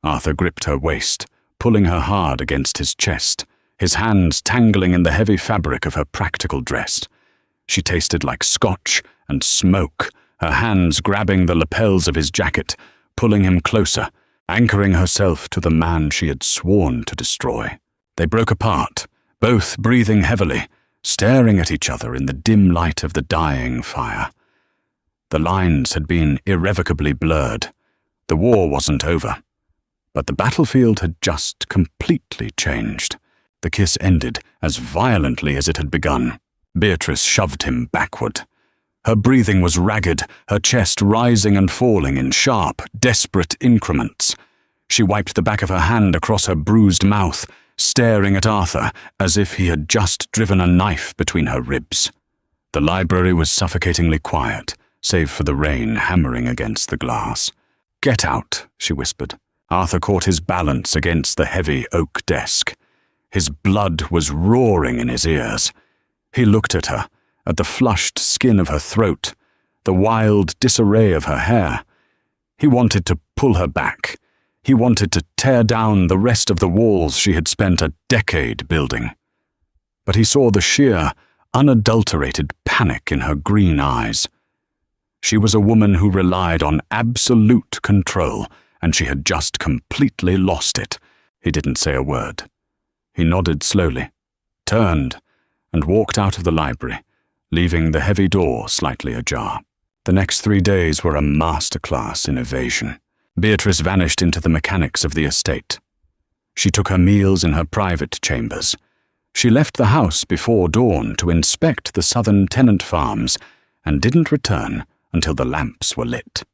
Arthur gripped her waist, pulling her hard against his chest, his hands tangling in the heavy fabric of her practical dress. She tasted like scotch and smoke, her hands grabbing the lapels of his jacket, pulling him closer, anchoring herself to the man she had sworn to destroy. They broke apart, both breathing heavily, staring at each other in the dim light of the dying fire. The lines had been irrevocably blurred. The war wasn't over, but the battlefield had just completely changed. The kiss ended as violently as it had begun. Beatrice shoved him backward. Her breathing was ragged, her chest rising and falling in sharp, desperate increments. She wiped the back of her hand across her bruised mouth, staring at Arthur as if he had just driven a knife between her ribs. The library was suffocatingly quiet, save for the rain hammering against the glass. "Get out," she whispered. Arthur caught his balance against the heavy oak desk. His blood was roaring in his ears. He looked at her, at the flushed skin of her throat, the wild disarray of her hair. He wanted to pull her back. He wanted to tear down the rest of the walls she had spent a decade building. But he saw the sheer, unadulterated panic in her green eyes. She was a woman who relied on absolute control, and she had just completely lost it. He didn't say a word. He nodded slowly, turned, and walked out of the library, leaving the heavy door slightly ajar. The next 3 days were a masterclass in evasion. Beatrice vanished into the mechanics of the estate. She took her meals in her private chambers. She left the house before dawn to inspect the southern tenant farms and didn't return until the lamps were lit.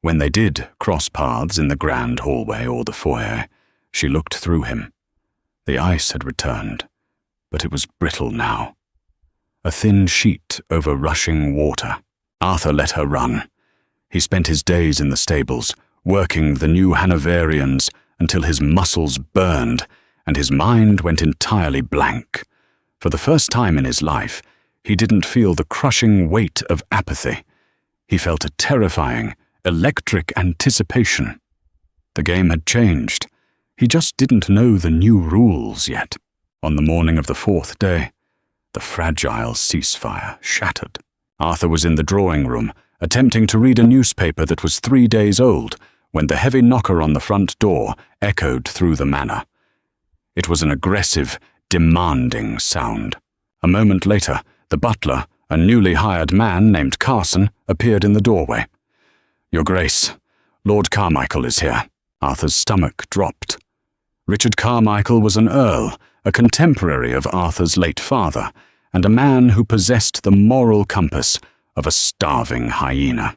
When they did cross paths in the grand hallway or the foyer, she looked through him. The ice had returned, but it was brittle now. A thin sheet over rushing water. Arthur let her run. He spent his days in the stables, working the new Hanoverians until his muscles burned and his mind went entirely blank. For the first time in his life, he didn't feel the crushing weight of apathy. He felt a terrifying, electric anticipation. The game had changed. He just didn't know the new rules yet. On the morning of the 4th day, the fragile ceasefire shattered. Arthur was in the drawing room, attempting to read a newspaper that was 3 days old, when the heavy knocker on the front door echoed through the manor. It was an aggressive, demanding sound. A moment later, the butler, a newly hired man named Carson, appeared in the doorway. "Your Grace, Lord Carmichael is here." Arthur's stomach dropped. Richard Carmichael was an earl, a contemporary of Arthur's late father, and a man who possessed the moral compass of a starving hyena.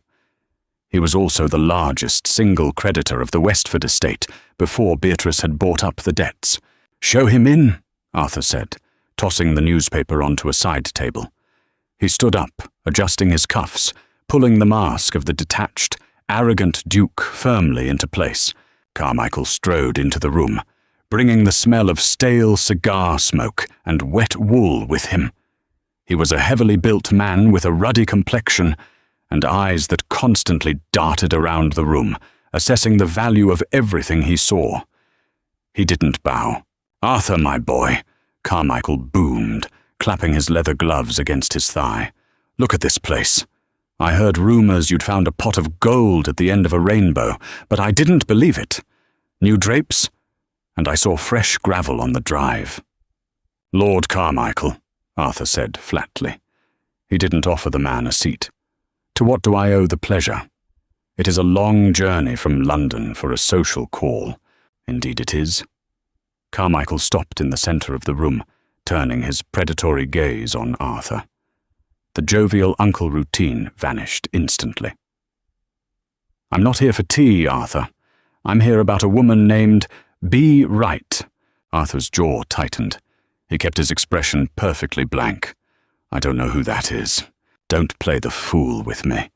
He was also the largest single creditor of the Westford estate before Beatrice had bought up the debts. "Show him in," Arthur said, tossing the newspaper onto a side table. He stood up, adjusting his cuffs, pulling the mask of the detached, arrogant Duke firmly into place. Carmichael strode into the room, bringing the smell of stale cigar smoke and wet wool with him. He was a heavily built man with a ruddy complexion and eyes that constantly darted around the room, assessing the value of everything he saw. He didn't bow. "Arthur, my boy," Carmichael boomed, clapping his leather gloves against his thigh. "Look at this place. I heard rumors you'd found a pot of gold at the end of a rainbow, but I didn't believe it. New drapes? And I saw fresh gravel on the drive." "Lord Carmichael," Arthur said flatly. He didn't offer the man a seat. "To what do I owe the pleasure? It is a long journey from London for a social call." "Indeed it is." Carmichael stopped in the centre of the room, turning his predatory gaze on Arthur. The jovial uncle routine vanished instantly. "I'm not here for tea, Arthur. I'm here about a woman named B. Wright." Arthur's jaw tightened. He kept his expression perfectly blank. "I don't know who that is. Don't play the fool with me."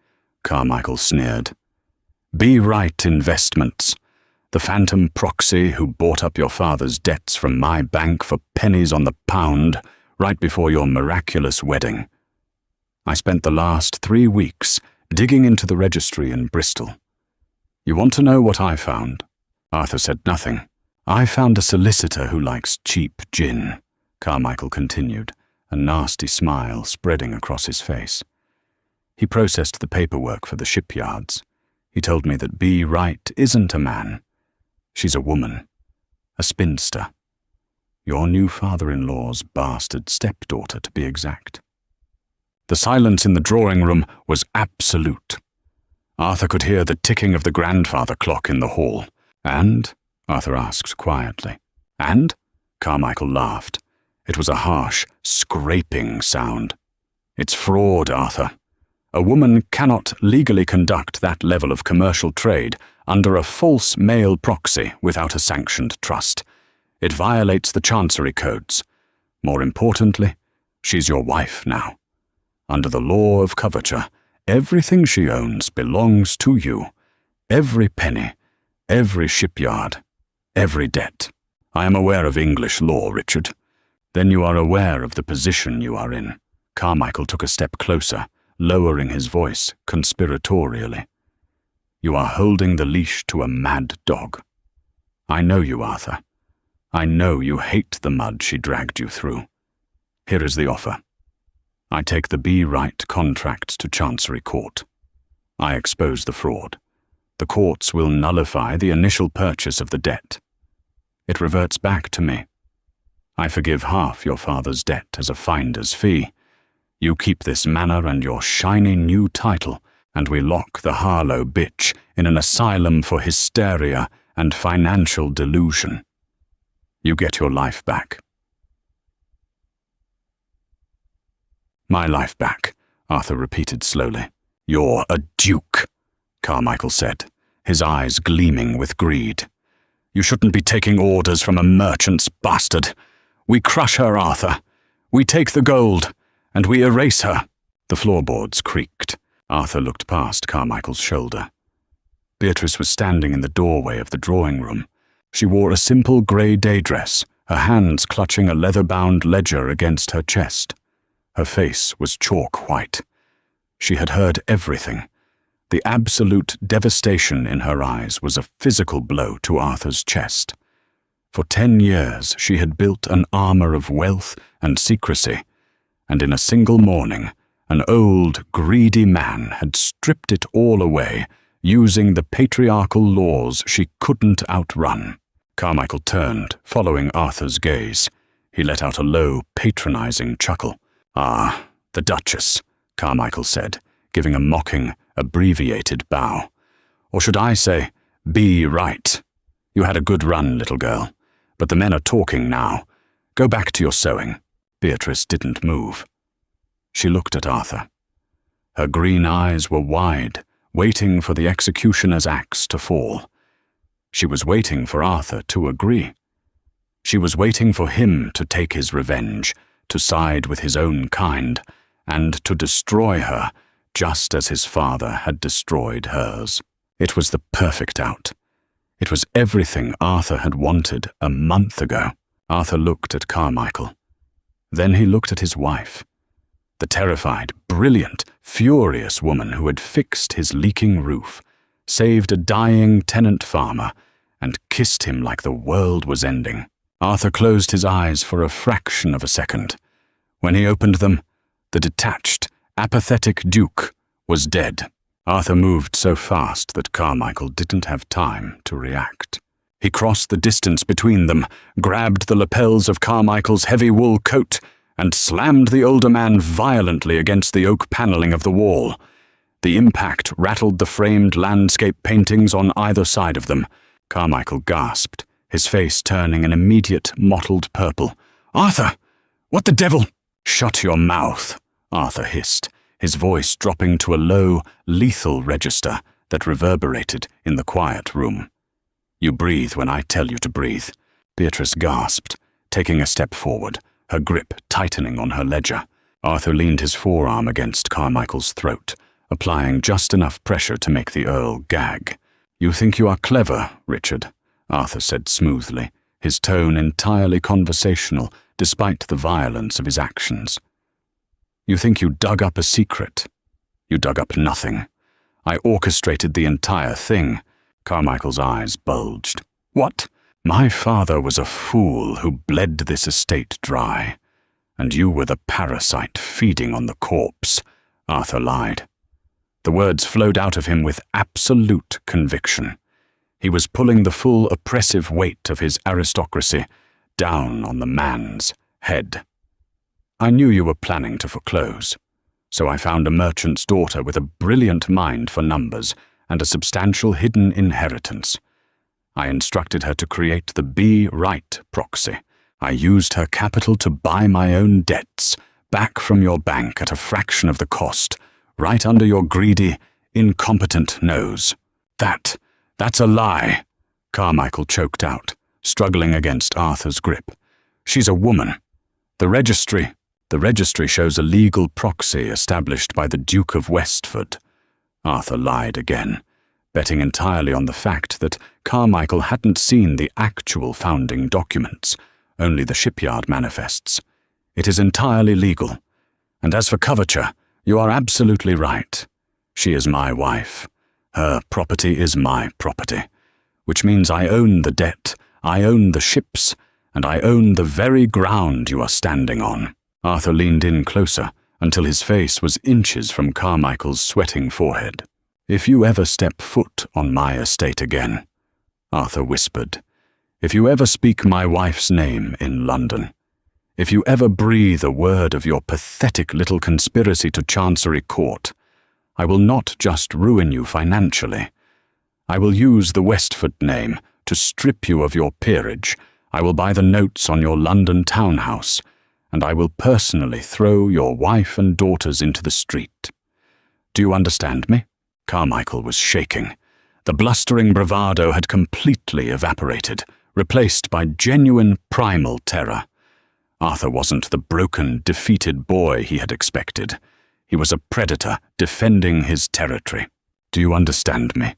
Carmichael sneered. Be Right Investments, the phantom proxy who bought up your father's debts from my bank for pennies on the pound right before your miraculous wedding. I spent the last 3 weeks digging into the registry in Bristol. You want to know what I found? Arthur said nothing. I found a solicitor who likes cheap gin, Carmichael continued, a nasty smile spreading across his face. He processed the paperwork for the shipyards. He told me that B. Wright isn't a man. She's a woman, a spinster. Your new father-in-law's bastard stepdaughter, to be exact. The silence in the drawing room was absolute. Arthur could hear the ticking of the grandfather clock in the hall. And? Arthur asked quietly. And? Carmichael laughed. It was a harsh, scraping sound. It's fraud, Arthur. A woman cannot legally conduct that level of commercial trade under a false male proxy without a sanctioned trust. It violates the Chancery codes. More importantly, she's your wife now. Under the law of coverture, everything she owns belongs to you. Every penny, every shipyard, every debt. I am aware of English law, Richard. Then you are aware of the position you are in. Carmichael took a step closer, lowering his voice conspiratorially. You are holding the leash to a mad dog. I know you, Arthur. I know you hate the mud she dragged you through. Here is the offer. I take the B. Wright contract to Chancery Court. I expose the fraud. The courts will nullify the initial purchase of the debt. It reverts back to me. I forgive half your father's debt as a finder's fee. You keep this manor and your shiny new title, and we lock the Harlow bitch in an asylum for hysteria and financial delusion. You get your life back. My life back, Arthur repeated slowly. You're a duke, Carmichael said, his eyes gleaming with greed. You shouldn't be taking orders from a merchant's bastard. We crush her, Arthur. We take the gold, and we erase her. The floorboards creaked. Arthur looked past Carmichael's shoulder. Beatrice was standing in the doorway of the drawing room. She wore a simple grey day dress, her hands clutching a leather-bound ledger against her chest. Her face was chalk white. She had heard everything. The absolute devastation in her eyes was a physical blow to Arthur's chest. For 10 years she had built an armor of wealth and secrecy, and in a single morning, an old, greedy man had stripped it all away, using the patriarchal laws she couldn't outrun. Carmichael turned, following Arthur's gaze. He let out a low, patronizing chuckle. Ah, the Duchess, Carmichael said, giving a mocking, abbreviated bow. Or should I say, B. Wright. You had a good run, little girl, but the men are talking now. Go back to your sewing. Beatrice didn't move. She looked at Arthur. Her green eyes were wide, waiting for the executioner's axe to fall. She was waiting for Arthur to agree. She was waiting for him to take his revenge, to side with his own kind, and to destroy her, just as his father had destroyed hers. It was the perfect out. It was everything Arthur had wanted a month ago. Arthur looked at Carmichael. Then he looked at his wife, the terrified, brilliant, furious woman who had fixed his leaking roof, saved a dying tenant farmer, and kissed him like the world was ending. Arthur closed his eyes for a fraction of a second. When he opened them, the detached, apathetic Duke was dead. Arthur moved so fast that Carmichael didn't have time to react. He crossed the distance between them, grabbed the lapels of Carmichael's heavy wool coat, and slammed the older man violently against the oak paneling of the wall. The impact rattled the framed landscape paintings on either side of them. Carmichael gasped, his face turning an immediate mottled purple. "Arthur! What the devil?" "Shut your mouth," Arthur hissed, his voice dropping to a low, lethal register that reverberated in the quiet room. "You breathe when I tell you to breathe." Beatrice gasped, taking a step forward, her grip tightening on her ledger. Arthur leaned his forearm against Carmichael's throat, applying just enough pressure to make the Earl gag. "You think you are clever, Richard," Arthur said smoothly, his tone entirely conversational despite the violence of his actions. "You think you dug up a secret. You dug up nothing. I orchestrated the entire thing." Carmichael's eyes bulged. "What? My father was a fool who bled this estate dry, and you were the parasite feeding on the corpse," Arthur lied. The words flowed out of him with absolute conviction. He was pulling the full oppressive weight of his aristocracy down on the man's head. "I knew you were planning to foreclose, so I found a merchant's daughter with a brilliant mind for numbers and a substantial hidden inheritance. I instructed her to create the Be Right proxy. I used her capital to buy my own debts back from your bank at a fraction of the cost, right under your greedy, incompetent nose." That's a lie," Carmichael choked out, struggling against Arthur's grip. "She's a woman. The registry shows a legal proxy established by the Duke of Westford." Arthur lied again, betting entirely on the fact that Carmichael hadn't seen the actual founding documents, only the shipyard manifests. "It is entirely legal. And as for coverture, you are absolutely right. She is my wife. Her property is my property, which means I own the debt, I own the ships, and I own the very ground you are standing on." Arthur leaned in closer until his face was inches from Carmichael's sweating forehead. "If you ever step foot on my estate again," Arthur whispered, "if you ever speak my wife's name in London, if you ever breathe a word of your pathetic little conspiracy to Chancery Court, I will not just ruin you financially. I will use the Westford name to strip you of your peerage. I will buy the notes on your London townhouse, and I will personally throw your wife and daughters into the street. Do you understand me?" Carmichael was shaking. The blustering bravado had completely evaporated, replaced by genuine primal terror. Arthur wasn't the broken, defeated boy he had expected. He was a predator defending his territory. "Do you understand me?"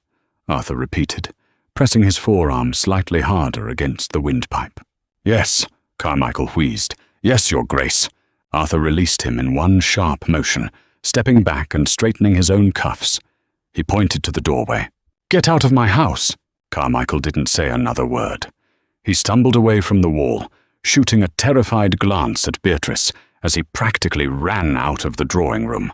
Arthur repeated, pressing his forearm slightly harder against the windpipe. "Yes," Carmichael wheezed. "Yes, Your Grace." Arthur released him in one sharp motion, stepping back and straightening his own cuffs. He pointed to the doorway. "Get out of my house!" Carmichael didn't say another word. He stumbled away from the wall, shooting a terrified glance at Beatrice as he practically ran out of the drawing room.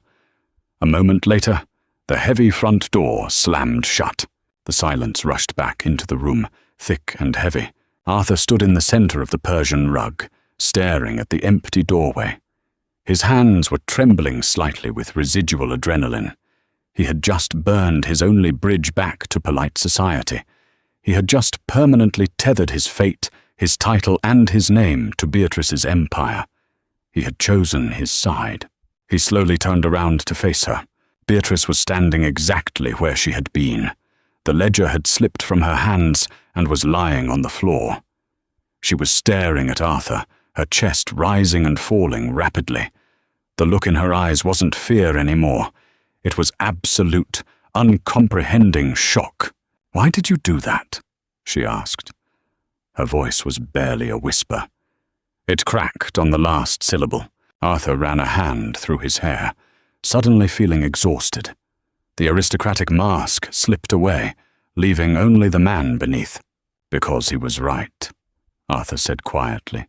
A moment later, the heavy front door slammed shut. The silence rushed back into the room, thick and heavy. Arthur stood in the center of the Persian rug, staring at the empty doorway. His hands were trembling slightly with residual adrenaline. He had just burned his only bridge back to polite society. He had just permanently tethered his fate, his title, and his name to Beatrice's empire. He had chosen his side. He slowly turned around to face her. Beatrice was standing exactly where she had been. The ledger had slipped from her hands and was lying on the floor. She was staring at Arthur, her chest rising and falling rapidly. The look in her eyes wasn't fear anymore. It was absolute, uncomprehending shock. "Why did you do that?" she asked. Her voice was barely a whisper. It cracked on the last syllable. Arthur ran a hand through his hair, suddenly feeling exhausted. The aristocratic mask slipped away, leaving only the man beneath. "Because he was right," Arthur said quietly,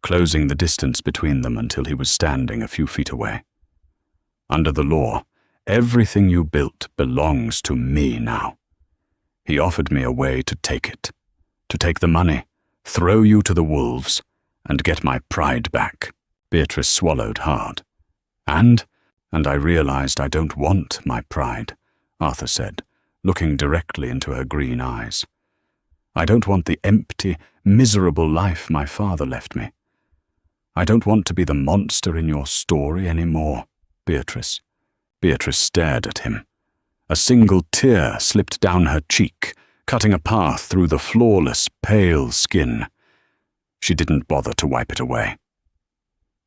closing the distance between them until he was standing a few feet away. "Under the law, everything you built belongs to me now. He offered me a way to take it, to take the money, throw you to the wolves, and get my pride back." Beatrice swallowed hard. And I realized I don't want my pride," Arthur said, looking directly into her green eyes. "I don't want the empty, miserable life my father left me. I don't want to be the monster in your story anymore, Beatrice." Beatrice stared at him. A single tear slipped down her cheek, cutting a path through the flawless, pale skin. She didn't bother to wipe it away.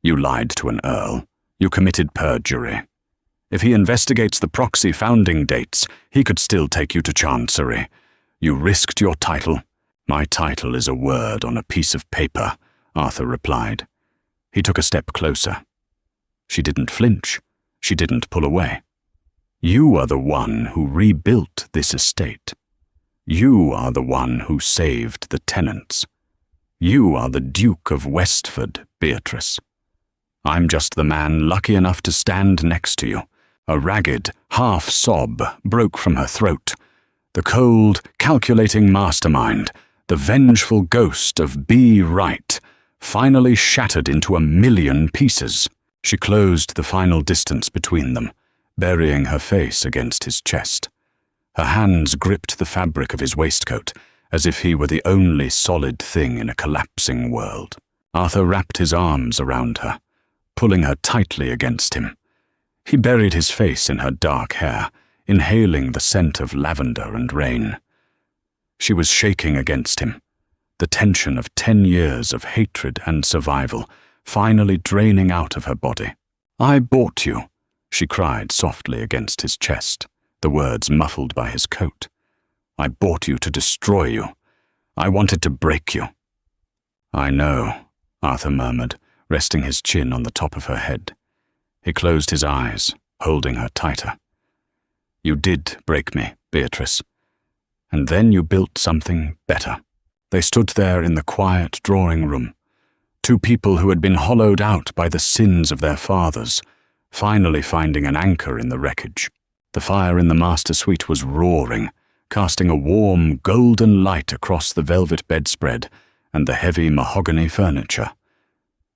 "You lied to an earl. You committed perjury. If he investigates the proxy founding dates, he could still take you to Chancery. You risked your title. My title is a word on a piece of paper, Arthur replied. He took a step closer. She didn't flinch. She didn't pull away. You are the one who rebuilt this estate. You are the one who saved the tenants. You are the Duke of Westford, Beatrice. I'm just the man lucky enough to stand next to you. A ragged, half-sob broke from her throat. The cold, calculating mastermind, the vengeful ghost of B. Wright, finally shattered into 1,000,000 pieces. She closed the final distance between them, burying her face against his chest. Her hands gripped the fabric of his waistcoat, as if he were the only solid thing in a collapsing world. Arthur wrapped his arms around her, pulling her tightly against him. He buried his face in her dark hair, inhaling the scent of lavender and rain. She was shaking against him, the tension of 10 years of hatred and survival finally draining out of her body. I bought you, she cried softly against his chest, the words muffled by his coat. I bought you to destroy you. I wanted to break you. I know, Arthur murmured, resting his chin on the top of her head. He closed his eyes, holding her tighter. You did break me, Beatrice. And then you built something better. They stood there in the quiet drawing room, two people who had been hollowed out by the sins of their fathers, finally finding an anchor in the wreckage. The fire in the master suite was roaring, casting a warm, golden light across the velvet bedspread and the heavy mahogany furniture.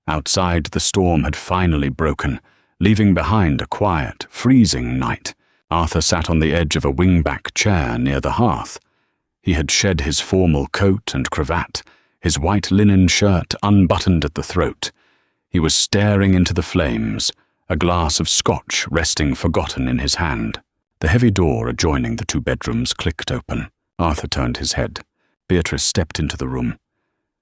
Outside, the storm had finally broken, leaving behind a quiet, freezing night. Arthur sat on the edge of a wing-back chair near the hearth. He had shed his formal coat and cravat, his white linen shirt unbuttoned at the throat. He was staring into the flames, a glass of scotch resting forgotten in his hand. The heavy door adjoining the two bedrooms clicked open. Arthur turned his head. Beatrice stepped into the room.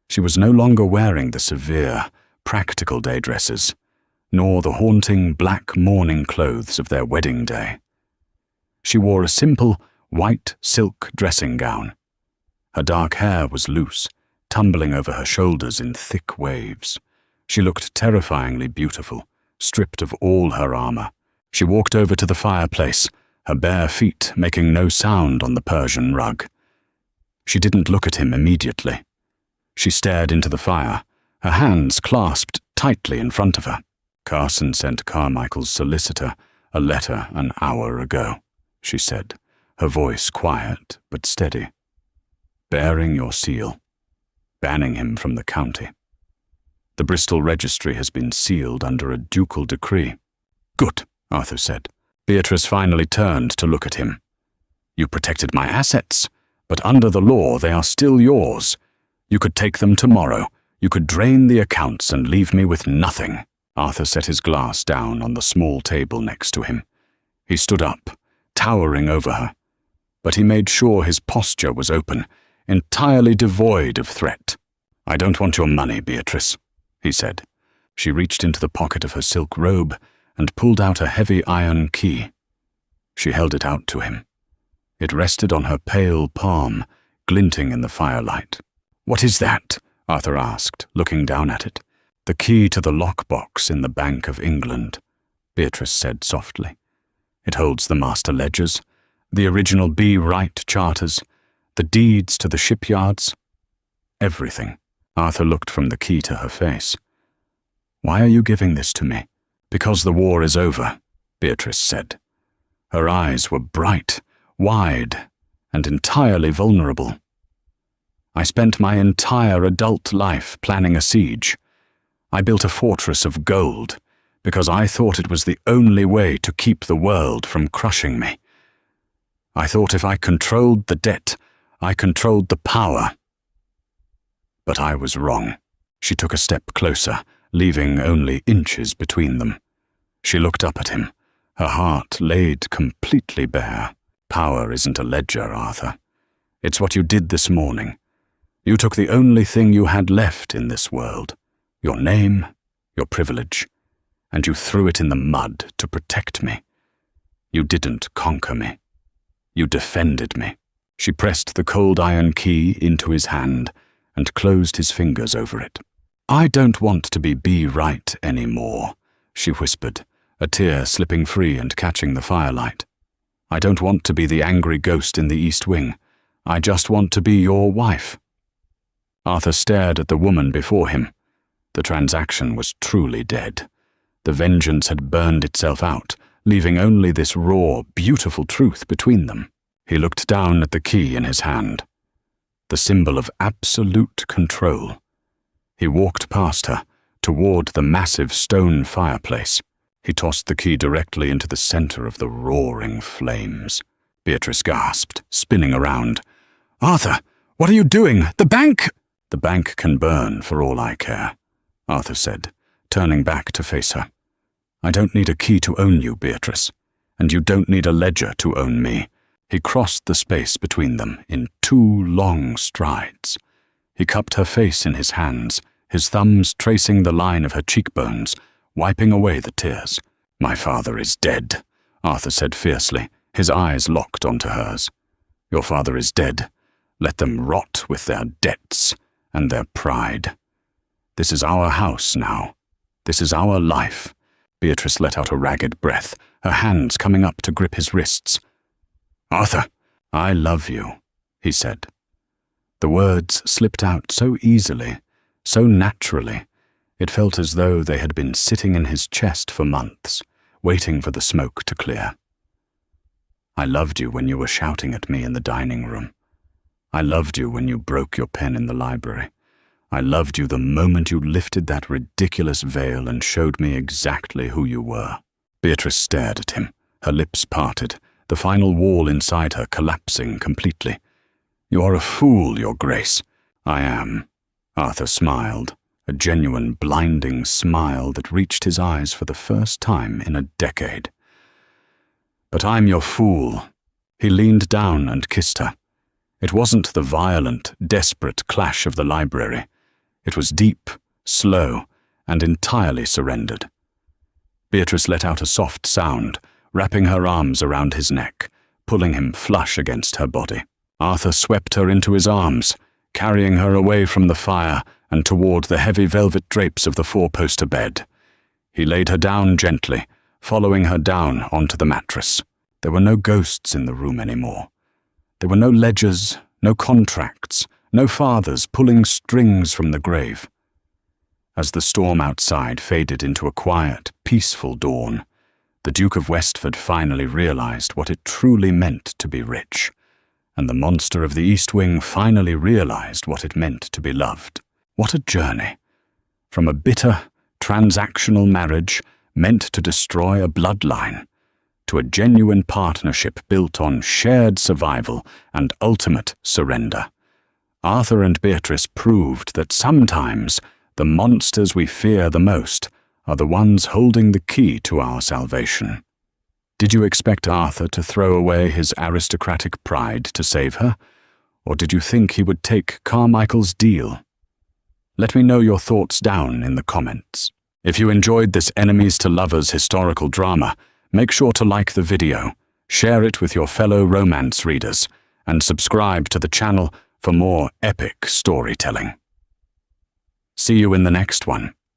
She was no longer wearing the severe, practical day dresses, nor the haunting black mourning clothes of their wedding day. She wore a simple, white silk dressing gown. Her dark hair was loose, tumbling over her shoulders in thick waves. She looked terrifyingly beautiful, stripped of all her armor. She walked over to the fireplace, her bare feet making no sound on the Persian rug. She didn't look at him immediately. She stared into the fire, her hands clasped tightly in front of her. Carson sent Carmichael's solicitor a letter an hour ago, she said, her voice quiet but steady. Bearing your seal, banning him from the county. The Bristol registry has been sealed under a ducal decree. Good, Arthur said. Beatrice finally turned to look at him. You protected my assets, but under the law they are still yours. You could take them tomorrow. You could drain the accounts and leave me with nothing. Arthur set his glass down on the small table next to him. He stood up, towering over her, but he made sure his posture was open, entirely devoid of threat. I don't want your money, Beatrice, he said. She reached into the pocket of her silk robe and pulled out a heavy iron key. She held it out to him. It rested on her pale palm, glinting in the firelight. What is that? Arthur asked, looking down at it. The key to the lockbox in the Bank of England, Beatrice said softly. It holds the master ledgers, the original B. Wright charters, the deeds to the shipyards, everything. Arthur looked from the key to her face. Why are you giving this to me? Because the war is over, Beatrice said. Her eyes were bright, wide, and entirely vulnerable. I spent my entire adult life planning a siege. I built a fortress of gold because I thought it was the only way to keep the world from crushing me. I thought if I controlled the debt, I controlled the power. But I was wrong. She took a step closer, leaving only inches between them. She looked up at him, her heart laid completely bare. Power isn't a ledger, Arthur. It's what you did this morning. You took the only thing you had left in this world, your name, your privilege, and you threw it in the mud to protect me. You didn't conquer me. You defended me." She pressed the cold iron key into his hand and closed his fingers over it. "I don't want to be right anymore," she whispered, a tear slipping free and catching the firelight. "I don't want to be the angry ghost in the East Wing. I just want to be your wife." Arthur stared at the woman before him. The transaction was truly dead. The vengeance had burned itself out, leaving only this raw, beautiful truth between them. He looked down at the key in his hand, the symbol of absolute control. He walked past her, toward the massive stone fireplace. He tossed the key directly into the center of the roaring flames. Beatrice gasped, spinning around. "Arthur, what are you doing? The bank!" "The bank can burn for all I care," Arthur said, turning back to face her. "I don't need a key to own you, Beatrice, and you don't need a ledger to own me." He crossed the space between them in 2 long strides. He cupped her face in his hands, his thumbs tracing the line of her cheekbones, wiping away the tears. "My father is dead," Arthur said fiercely, his eyes locked onto hers. "Your father is dead. Let them rot with their debts and their pride. This is our house now. This is our life." Beatrice let out a ragged breath, her hands coming up to grip his wrists. "Arthur, I love you," he said. The words slipped out so easily, so naturally. It felt as though they had been sitting in his chest for months, waiting for the smoke to clear. "I loved you when you were shouting at me in the dining room. I loved you when you broke your pen in the library. I loved you the moment you lifted that ridiculous veil and showed me exactly who you were." Beatrice stared at him, her lips parted, the final wall inside her collapsing completely. "You are a fool, Your Grace." "I am." Arthur smiled, a genuine, blinding smile that reached his eyes for the first time in a decade. "But I'm your fool." He leaned down and kissed her. It wasn't the violent, desperate clash of the library. It was deep, slow, and entirely surrendered. Beatrice let out a soft sound, wrapping her arms around his neck, pulling him flush against her body. Arthur swept her into his arms, carrying her away from the fire and toward the heavy velvet drapes of the 4-poster bed. He laid her down gently, following her down onto the mattress. There were no ghosts in the room anymore. There were no ledgers, no contracts, no fathers pulling strings from the grave. As the storm outside faded into a quiet, peaceful dawn, the Duke of Westford finally realized what it truly meant to be rich, and the monster of the East Wing finally realized what it meant to be loved. What a journey! From a bitter, transactional marriage meant to destroy a bloodline, to a genuine partnership built on shared survival and ultimate surrender. Arthur and Beatrice proved that sometimes the monsters we fear the most are the ones holding the key to our salvation. Did you expect Arthur to throw away his aristocratic pride to save her, or did you think he would take Carmichael's deal? Let me know your thoughts down in the comments. If you enjoyed this enemies to lovers historical drama, make sure to like the video, share it with your fellow romance readers, and subscribe to the channel for more epic storytelling. See you in the next one.